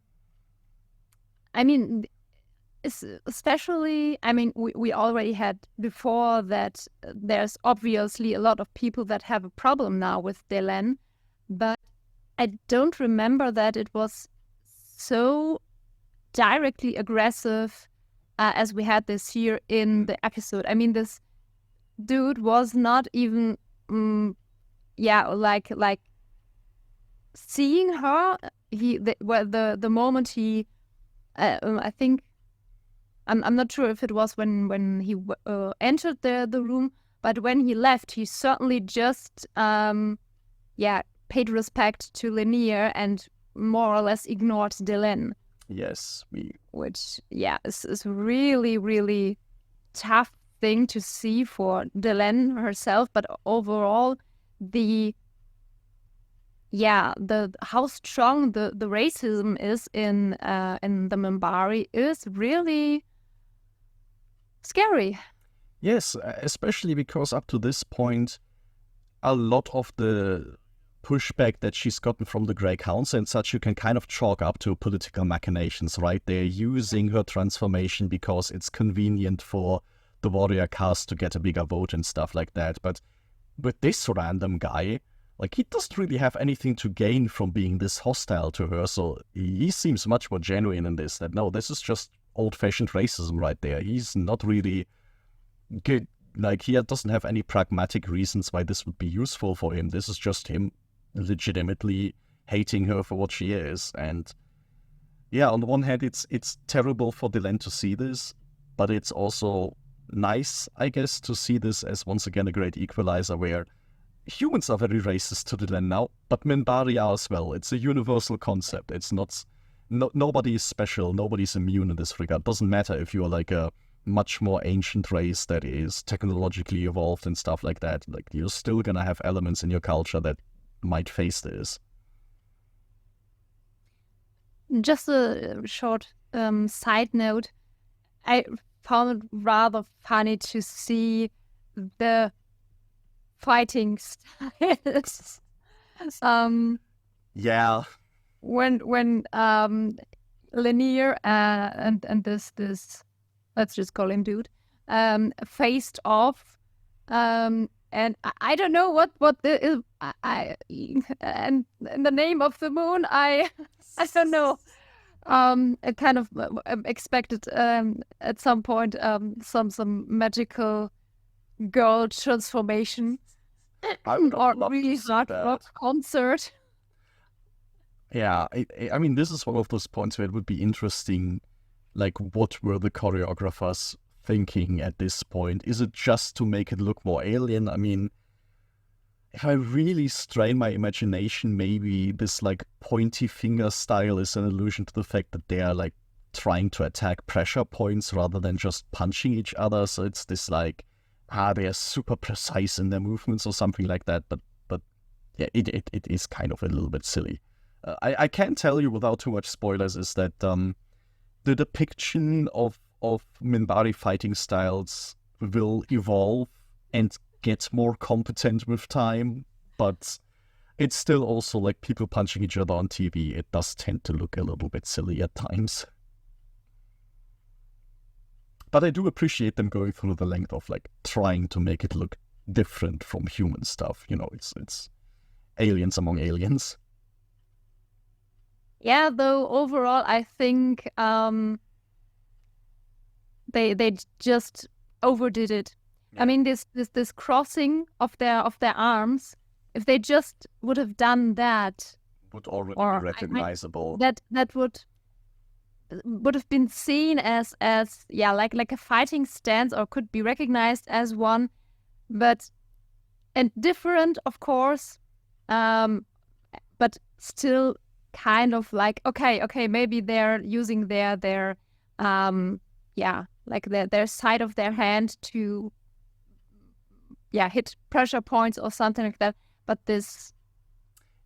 mean, especially, I mean, we already had before that there's obviously a lot of people that have a problem now with Dylan, but I don't remember that it was so directly aggressive as we had this here in the episode. I mean, this dude was not even, like seeing her. The moment he, I think, I'm not sure if it was when he entered the room, but when he left, he certainly just paid respect to Lanier and more or less ignored Dylan.
Yes,
which is really, really tough thing to see for Dylan herself, but overall the how strong the racism is in the Minbari is really scary.
Yes, especially because up to this point, a lot of the pushback that she's gotten from the Grey Council and such, you can kind of chalk up to political machinations, right? They're using her transformation because it's convenient for the warrior caste to get a bigger vote and stuff like that. But with this random guy, like, he doesn't really have anything to gain from being this hostile to her, so he seems much more genuine in this, that no, this is just old-fashioned racism right there. He's not really good. Like, he doesn't have any pragmatic reasons why this would be useful for him. This is just him legitimately hating her for what she is. And yeah, on the one hand, it's terrible for Dylan to see this, but it's also nice, I guess, to see this as once again a great equalizer where humans are very racist to Dylan now, but Minbari are as well. It's a universal concept. It's not, nobody is special, nobody's immune in this regard. Doesn't matter if you're like a much more ancient race that is technologically evolved and stuff like that. Like, you're still gonna have elements in your culture that might face this.
Just a short side note, I found it rather funny to see the fighting styles.
Yeah.
When Lanier and this let's just call him dude faced off, and I don't know what the I and in the name of the moon I don't know. I kind of expected at some point some magical girl transformation or really hard rock concert.
Yeah, I mean, this is one of those points where it would be interesting, like, what were the choreographers thinking at this point? Is it just to make it look more alien? I mean, if I really strain my imagination, maybe this, like, pointy finger style is an allusion to the fact that they are, like, trying to attack pressure points rather than just punching each other. So it's this, like, they are super precise in their movements or something like that. But yeah, it is kind of a little bit silly. I can tell you without too much spoilers is that the depiction of Minbari fighting styles will evolve and get more competent with time, but it's still also like people punching each other on TV. It does tend to look a little bit silly at times. But I do appreciate them going through the length of, like, trying to make it look different from human stuff. You know, it's aliens among aliens.
Yeah, though overall I think they just overdid it. Yeah. I mean, this crossing of their arms, if they just would have done that,
would already be recognizable.
That would have been seen as like a fighting stance, or could be recognized as one, but and different, of course, but still kind of like okay, maybe they're using their like their side of their hand to hit pressure points or something like that. But this,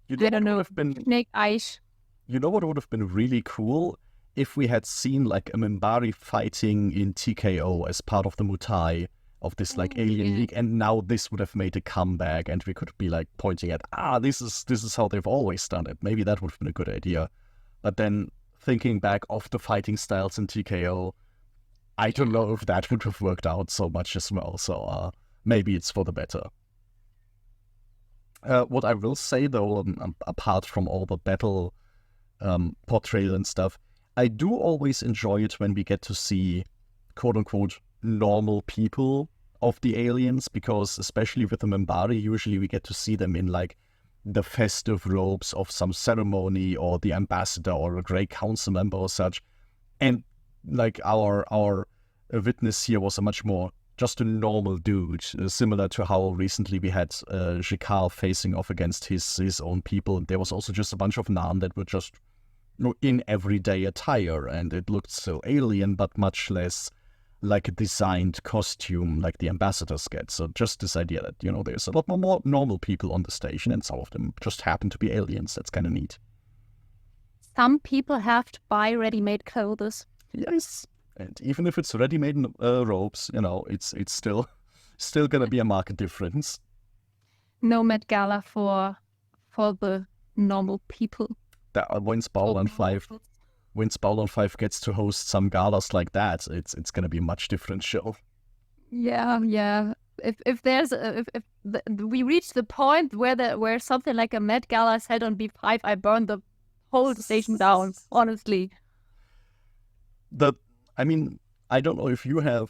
I don't know, snake eyes.
You know what would have been really cool? If we had seen, like, a Minbari fighting in TKO as part of the Mutai, this like alien league, and now this would have made a comeback, and we could be like pointing at this is how they've always done it. Maybe that would have been a good idea. But then thinking back of the fighting styles in TKO, I don't know if that would have worked out so much as well. So maybe it's for the better. What I will say though, apart from all the battle portrayal and stuff, I do always enjoy it when we get to see quote unquote normal people of the aliens, because especially with the Minbari, usually we get to see them in like the festive robes of some ceremony, or the ambassador or a great council member or such. And like our witness here was a much more just a normal dude, similar to how recently we had G'Kar facing off against his own people. And there was also just a bunch of Narn that were just in everyday attire, and it looked so alien, but much less like a designed costume like the ambassadors get. So just this idea that, there's a lot more normal people on the station, and some of them just happen to be aliens. That's kind of neat.
Some people have to buy ready-made clothes.
Yes, and even if it's ready-made robes, it's still gonna be a market difference.
No Met Gala for the normal people.
Once Babylon 5 gets to host some galas like that, it's gonna be a much different show.
Yeah. If we reach the point where something like a Met Gala is held on B5, I burn the whole station down. Honestly.
I don't know if you have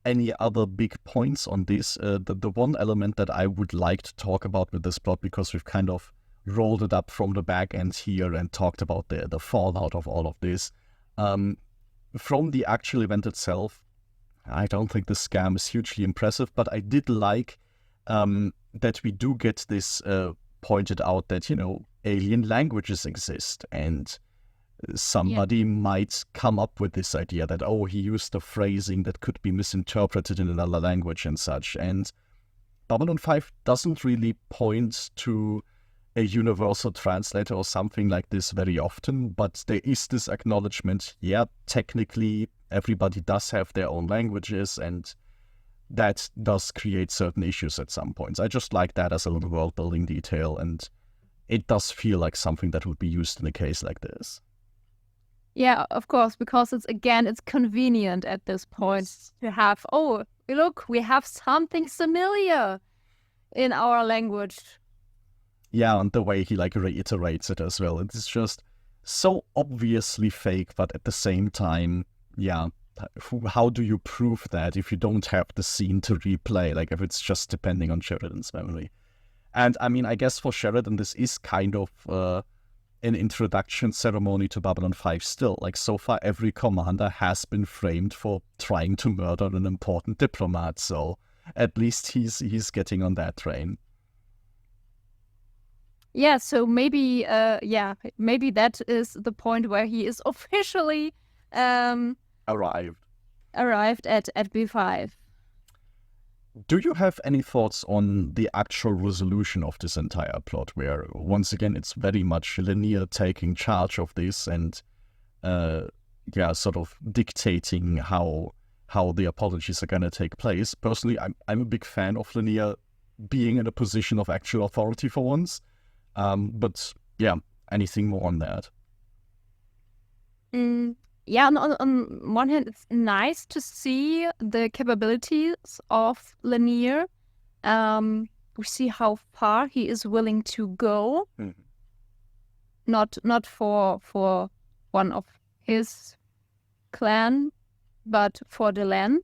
any other big points on this. The one element that I would like to talk about with this plot, because we've kind of rolled it up from the back end here and talked about the fallout of all of this. From the actual event itself, I don't think the scam is hugely impressive, but I did like that we do get this pointed out that, alien languages exist, and somebody might come up with this idea that, he used a phrasing that could be misinterpreted in another language and such. And Babylon 5 doesn't really point to a universal translator or something like this very often, but there is this acknowledgement, technically everybody does have their own languages, and that does create certain issues at some points. I just like that as a little world building detail, and it does feel like something that would be used in a case like this.
Yeah, of course, because it's convenient at this point to have, look, we have something familiar in our language.
Yeah, and the way he reiterates it as well. It's just so obviously fake, but at the same time, how do you prove that if you don't have the scene to replay? Like, if it's just depending on Sheridan's memory. And I guess for Sheridan, this is kind of an introduction ceremony to Babylon 5 still. Like, so far, every commander has been framed for trying to murder an important diplomat, so at least he's getting on that train.
Yeah, so maybe that is the point where he is officially
arrived
at B5.
Do you have any thoughts on the actual resolution of this entire plot, where once again it's very much Linear taking charge of this and sort of dictating how the apologies are going to take place? Personally, I'm a big fan of Linear being in a position of actual authority for once. But anything more on that?
Yeah, on one hand, it's nice to see the capabilities of Linear. We see how far he is willing to go.
Mm-hmm.
Not for one of his clan, but for the Len.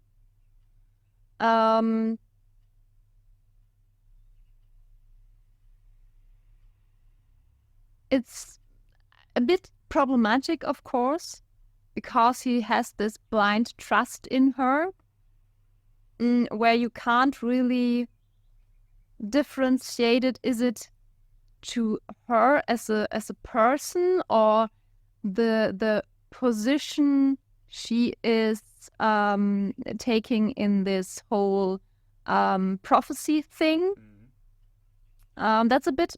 It's a bit problematic, of course, because he has this blind trust in her, where you can't really differentiate it. Is it to her as a person, or the position she is taking in this whole prophecy thing? That's a bit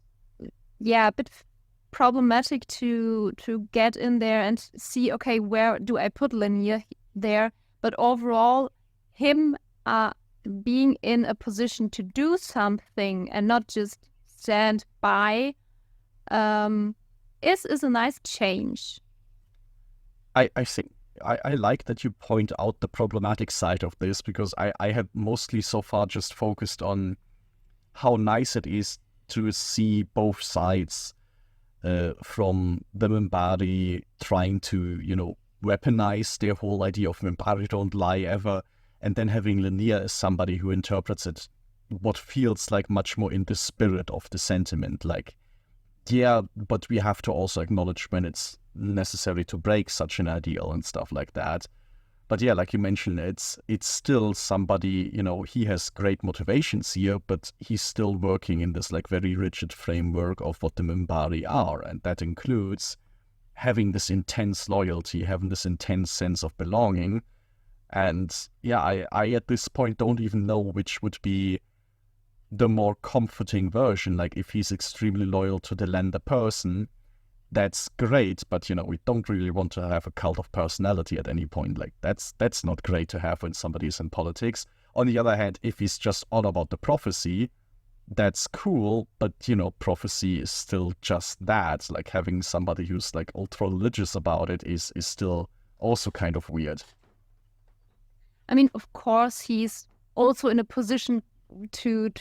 problematic to get in there and see, okay, where do I put Linear there? But overall, him being in a position to do something and not just stand by is a nice change.
I think I like that you point out the problematic side of this, because I have mostly so far just focused on how nice it is to see both sides, from the Minbari trying to, weaponize their whole idea of Minbari don't lie ever, and then having Lanier as somebody who interprets it what feels like much more in the spirit of the sentiment, like, yeah, but we have to also acknowledge when it's necessary to break such an ideal and stuff like that. But yeah, like you mentioned, it's still somebody, he has great motivations here, but he's still working in this like very rigid framework of what the Minbari are, and that includes having this intense loyalty, having this intense sense of belonging. And yeah, I at this point don't even know which would be the more comforting version. Like, if he's extremely loyal to the Lander person, that's great, but we don't really want to have a cult of personality at any point. Like, that's not great to have when somebody is in politics. On the other hand, if he's just all about the prophecy, that's cool, but prophecy is still just that. Like, having somebody who's like ultra religious about it is still also kind of weird.
I mean, of course, he's also in a position to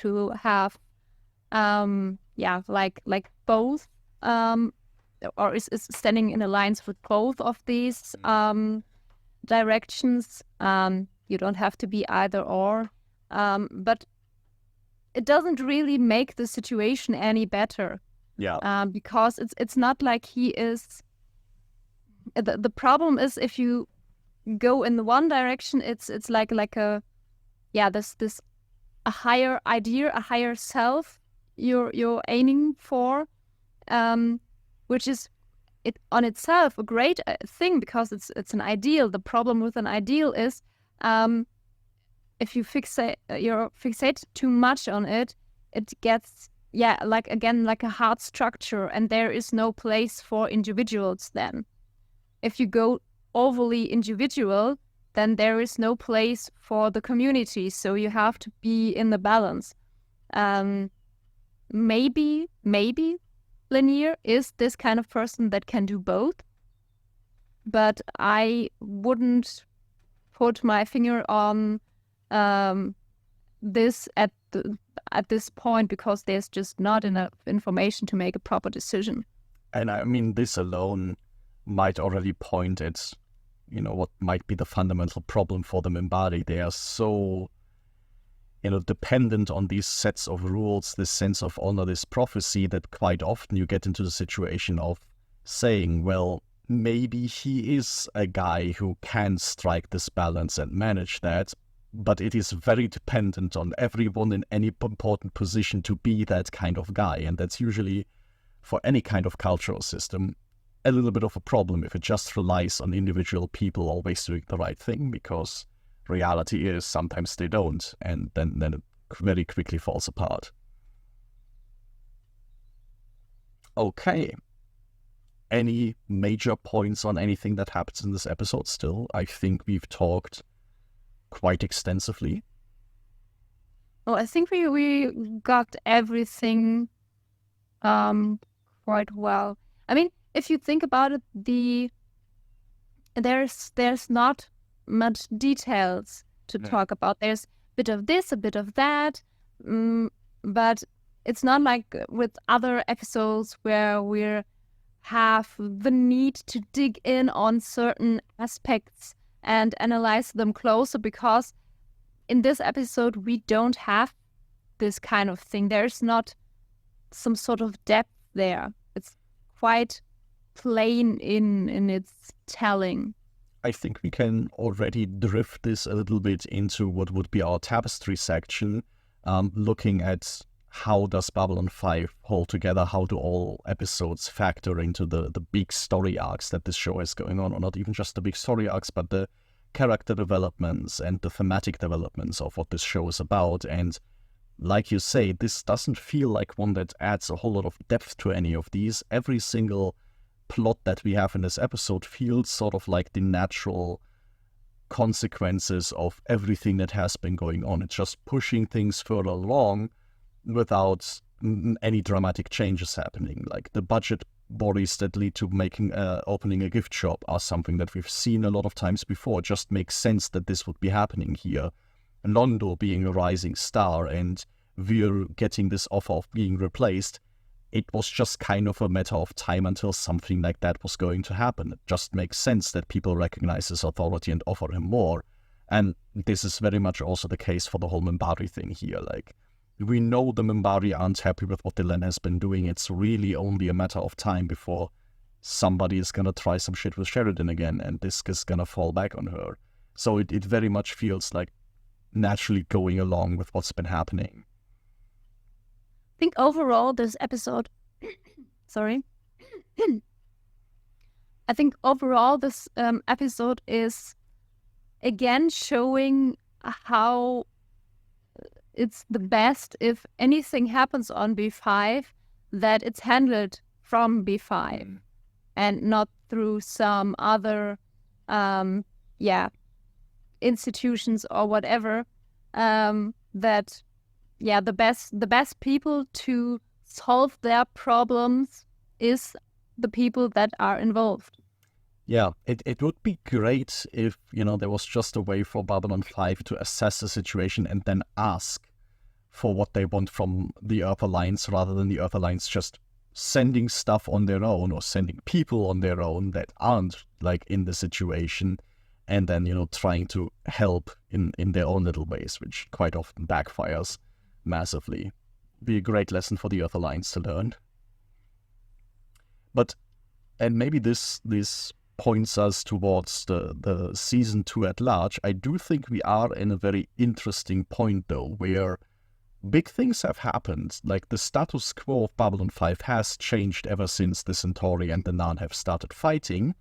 have like both, or is standing in alliance with both of these directions. You don't have to be either or, but it doesn't really make the situation any better.
Yeah.
Because it's not like he is. The problem is, if you go in the one direction, it's like a this a higher idea, a higher self you're aiming for, which is it on itself a great thing, because it's an ideal. The problem with an ideal is if you fixate too much on it, it gets like a hard structure, and there is no place for individuals then. If you go overly individual, then there is no place for the community. So you have to be in the balance. Maybe Lanier is this kind of person that can do both, but I wouldn't put my finger on this at this point, because there's just not enough information to make a proper decision.
And I mean, this alone might already point at what might be the fundamental problem for the Minbari. They are so dependent on these sets of rules, this sense of honor, this prophecy, that quite often you get into the situation of saying, well, maybe he is a guy who can strike this balance and manage that, but it is very dependent on everyone in any important position to be that kind of guy. And that's usually, for any kind of cultural system, a little bit of a problem if it just relies on individual people always doing the right thing, because reality is sometimes they don't, and then it very quickly falls apart. Okay. Any major points on anything that happens in this episode still? I think we've talked quite extensively.
Well, I think we got everything quite well. I mean, if you think about it, there's not much details to talk about. There's a bit of this, a bit of that, but it's not like with other episodes where we have the need to dig in on certain aspects and analyze them closer, because in this episode we don't have this kind of thing. There's not some sort of depth there. It's quite plain in its telling.
I think we can already drift this a little bit into what would be our tapestry section, looking at how does Babylon 5 hold together, how do all episodes factor into the big story arcs that this show has going on, or not even just the big story arcs, but the character developments and the thematic developments of what this show is about. And like you say, this doesn't feel like one that adds a whole lot of depth to any of these. Every single plot that we have in this episode feels sort of like the natural consequences of everything that has been going on. It's just pushing things further along without any dramatic changes happening. Like the budget worries that lead to opening a gift shop are something that we've seen a lot of times before. It just makes sense that this would be happening here. Londo being a rising star and Veer getting this offer of being replaced, it was just kind of a matter of time until something like that was going to happen. It just makes sense that people recognize his authority and offer him more. And this is very much also the case for the whole Minbari thing here. Like, we know the Minbari aren't happy with what Dylan has been doing. It's really only a matter of time before somebody is going to try some shit with Sheridan again, and this is going to fall back on her. So it very much feels like naturally going along with what's been happening.
I think overall this episode I think overall this episode is again showing how it's the best if anything happens on B5 that it's handled from B5 and not through some other institutions or whatever, that the best people to solve their problems is the people that are involved.
Yeah, it would be great if, there was just a way for Babylon 5 to assess the situation and then ask for what they want from the Earth Alliance, rather than the Earth Alliance just sending stuff on their own or sending people on their own that aren't like in the situation, and then, trying to help in their own little ways, which quite often backfires massively. Be a great lesson for the Earth Alliance to learn. And maybe this points us towards the season 2 at large. I do think we are in a very interesting point, though, where big things have happened. Like, the status quo of Babylon 5 has changed ever since the Centauri and the Narn have started fighting.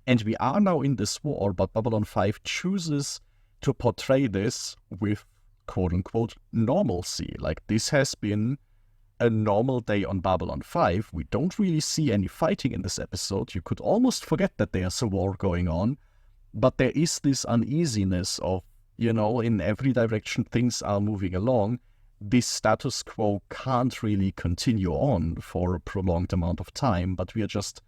And we are now in this war, but Babylon 5 chooses to portray this with quote-unquote normalcy. Like, this has been a normal day on Babylon 5. We don't really see any fighting in this episode. You could almost forget that there's a war going on. But there is this uneasiness of, in every direction things are moving along. This status quo can't really continue on for a prolonged amount of time, but we are just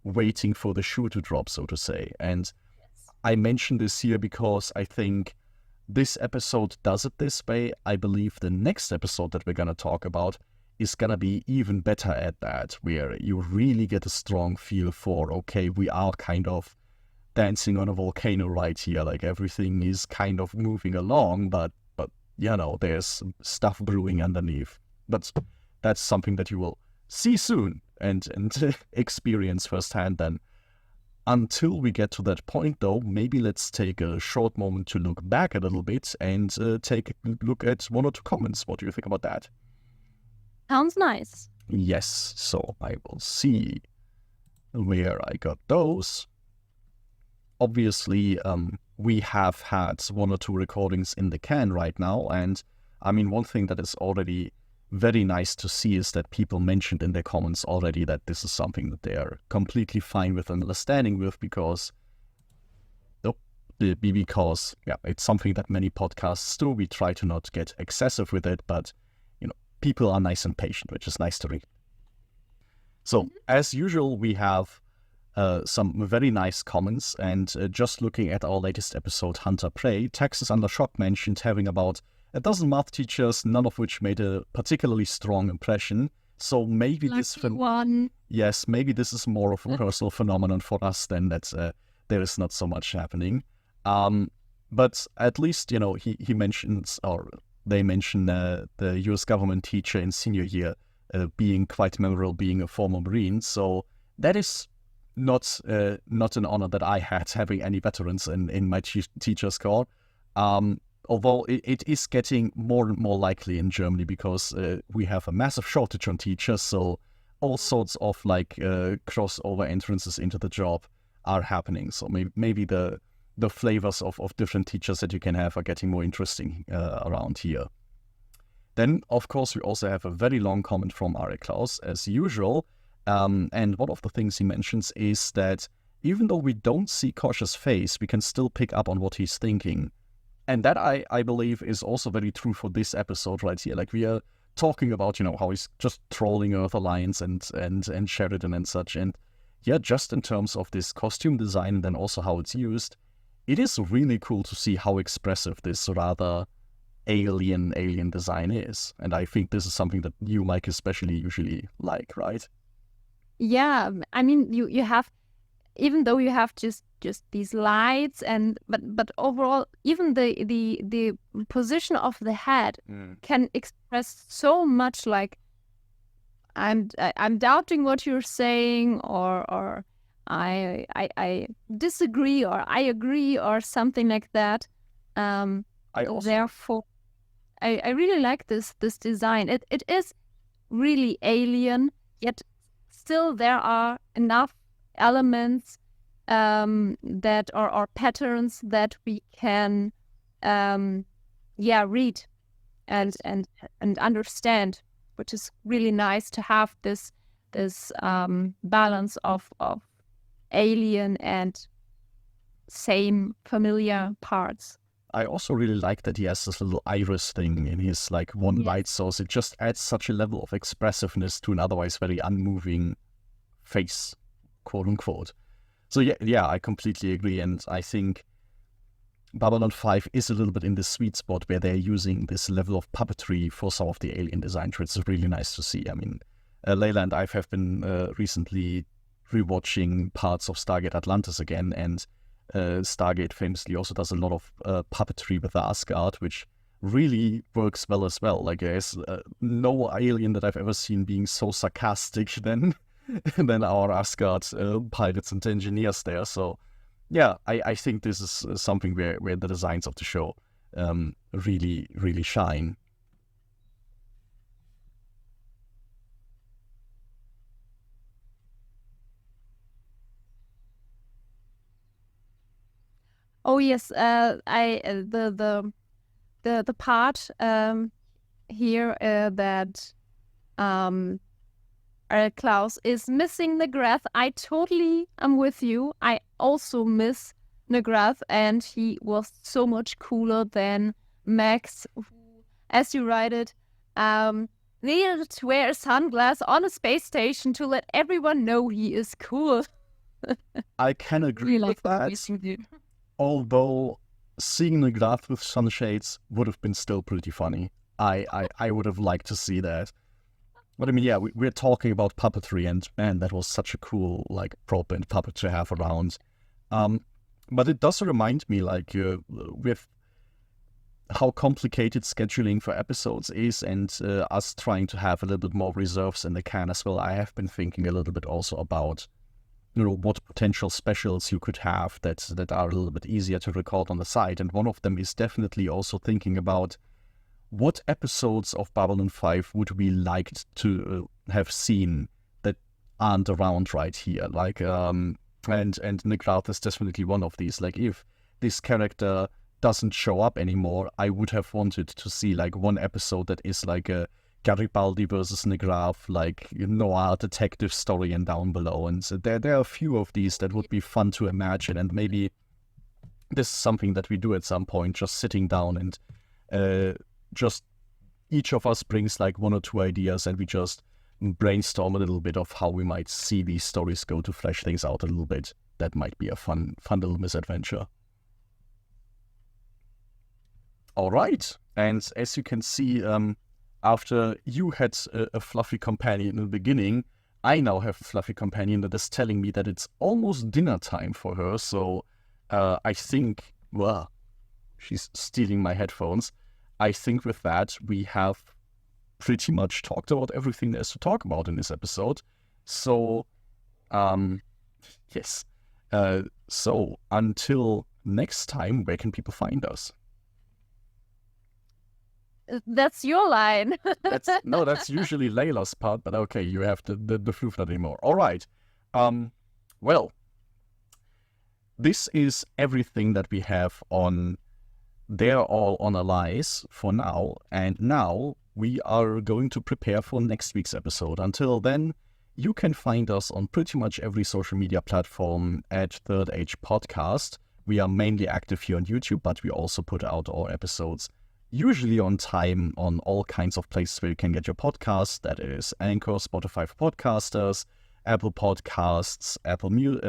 waiting for the shoe to drop, so to say. And I mention this here because I think this episode does it this way. I believe the next episode that we're going to talk about is going to be even better at that, where you really get a strong feel for, okay, we are kind of dancing on a volcano right here. Like, everything is kind of moving along, but there's stuff brewing underneath. But that's something that you will see soon and experience firsthand then. Until we get to that point, though, maybe let's take a short moment to look back a little bit and take a look at one or two comments. What do you think about that?
Sounds nice.
Yes, so I will see where I got those. Obviously, we have had one or two recordings in the can right now, and I mean, one thing that is already very nice to see is that people mentioned in their comments already that this is something that they are completely fine with and understanding with, because it's something that many podcasts do. We try to not get excessive with it, but people are nice and patient, which is nice to read. So, as usual, we have some very nice comments, and just looking at our latest episode, Hunter Prey, Texas Under Shock mentioned having about a dozen math teachers, none of which made a particularly strong impression. So maybe maybe this is more of a personal phenomenon for us than that there is not so much happening. But at least, he mentions, or they mention the US government teacher in senior year being quite memorable, being a former Marine. So that is not an honor that I had, having any veterans in my teacher's corps. Although it is getting more and more likely in Germany, because we have a massive shortage on teachers. So all sorts of crossover entrances into the job are happening. So maybe the flavors of different teachers that you can have are getting more interesting around here. Then, of course, we also have a very long comment from Ari Klaus, as usual. And one of the things he mentions is that even though we don't see Kosh's face, we can still pick up on what he's thinking. And that, I believe, is also very true for this episode right here. Like, we are talking about, how he's just trolling Earth Alliance and Sheridan and such. And yeah, just in terms of this costume design and then also how it's used, it is really cool to see how expressive this rather alien design is. And I think this is something that you, Mike, especially usually like, right?
Yeah, I mean, you have, even though you have just these lights, but overall, even the position of the head can express so much, like, I'm doubting what you're saying, or I disagree, or I agree, or something like that. Therefore, I really like this design. It is really alien, yet still there are enough elements that are patterns that we can read and understand, which is really nice to have this balance of alien and same familiar parts.
I also really like that he has this little iris thing in his one light source. It just adds such a level of expressiveness to an otherwise very unmoving face, quote unquote. So yeah, I completely agree, and I think Babylon 5 is a little bit in the sweet spot where they're using this level of puppetry for some of the alien design traits. It's really nice to see. I mean, Layla and I have been recently rewatching parts of Stargate Atlantis again, and Stargate famously also does a lot of puppetry with Asgard, which really works well as well. Like, there's no alien that I've ever seen being so sarcastic than our Asgard pilots and engineers there. So yeah, I think this is something where the designs of the show really, really shine.
Oh yes, the part here that Klaus is missing McGrath. I totally am with you. I also miss McGrath, and he was so much cooler than Max, who, as you write it, needed to wear a sunglass on a space station to let everyone know he is cool.
I can agree with that. Although seeing McGrath with sunshades would have been still pretty funny. I would have liked to see that. But I mean, yeah, we're talking about puppetry, and man, that was such a cool prop and puppet to have around. But it does remind me with how complicated scheduling for episodes is, and us trying to have a little bit more reserves in the can as well. I have been thinking a little bit also about what potential specials you could have that are a little bit easier to record on the side. And one of them is definitely also thinking about what episodes of Babylon 5 would we like to have seen that aren't around right here. And McGrath is definitely one of these. Like, if this character doesn't show up anymore, I would have wanted to see one episode that is a Garibaldi versus McGrath, noir detective story and down below. And so there are a few of these that would be fun to imagine, and maybe this is something that we do at some point, just sitting down and just each of us brings one or two ideas, and we just brainstorm a little bit of how we might see these stories go to flesh things out a little bit. That might be a fun little misadventure. All right, and as you can see, after you had a fluffy companion in the beginning, I now have a fluffy companion that is telling me that it's almost dinner time for her. So I think, well, she's stealing my headphones. I think with that, we have pretty much talked about everything there is to talk about in this episode. So, yes. So until next time, where can people find us?
That's your line.
That's usually Layla's part, but okay, you have the proof not anymore. All right. Well, this is everything that we have on They're All on Allies for now, and now we are going to prepare for next week's episode. Until then, You can find us on pretty much every social media platform at Third Age Podcast. We are mainly active here on YouTube, but we also put out our episodes usually on time on all kinds of places where you can get your podcasts. That is Anchor, Spotify for podcasters, Apple Podcasts,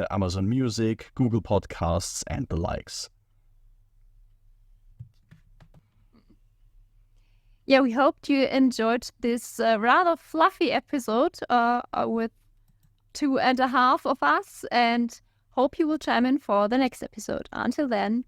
Amazon Music, Google Podcasts, and the likes.
Yeah, we hoped you enjoyed this rather fluffy episode with 2.5 of us, and hope you will chime in for the next episode. Until then,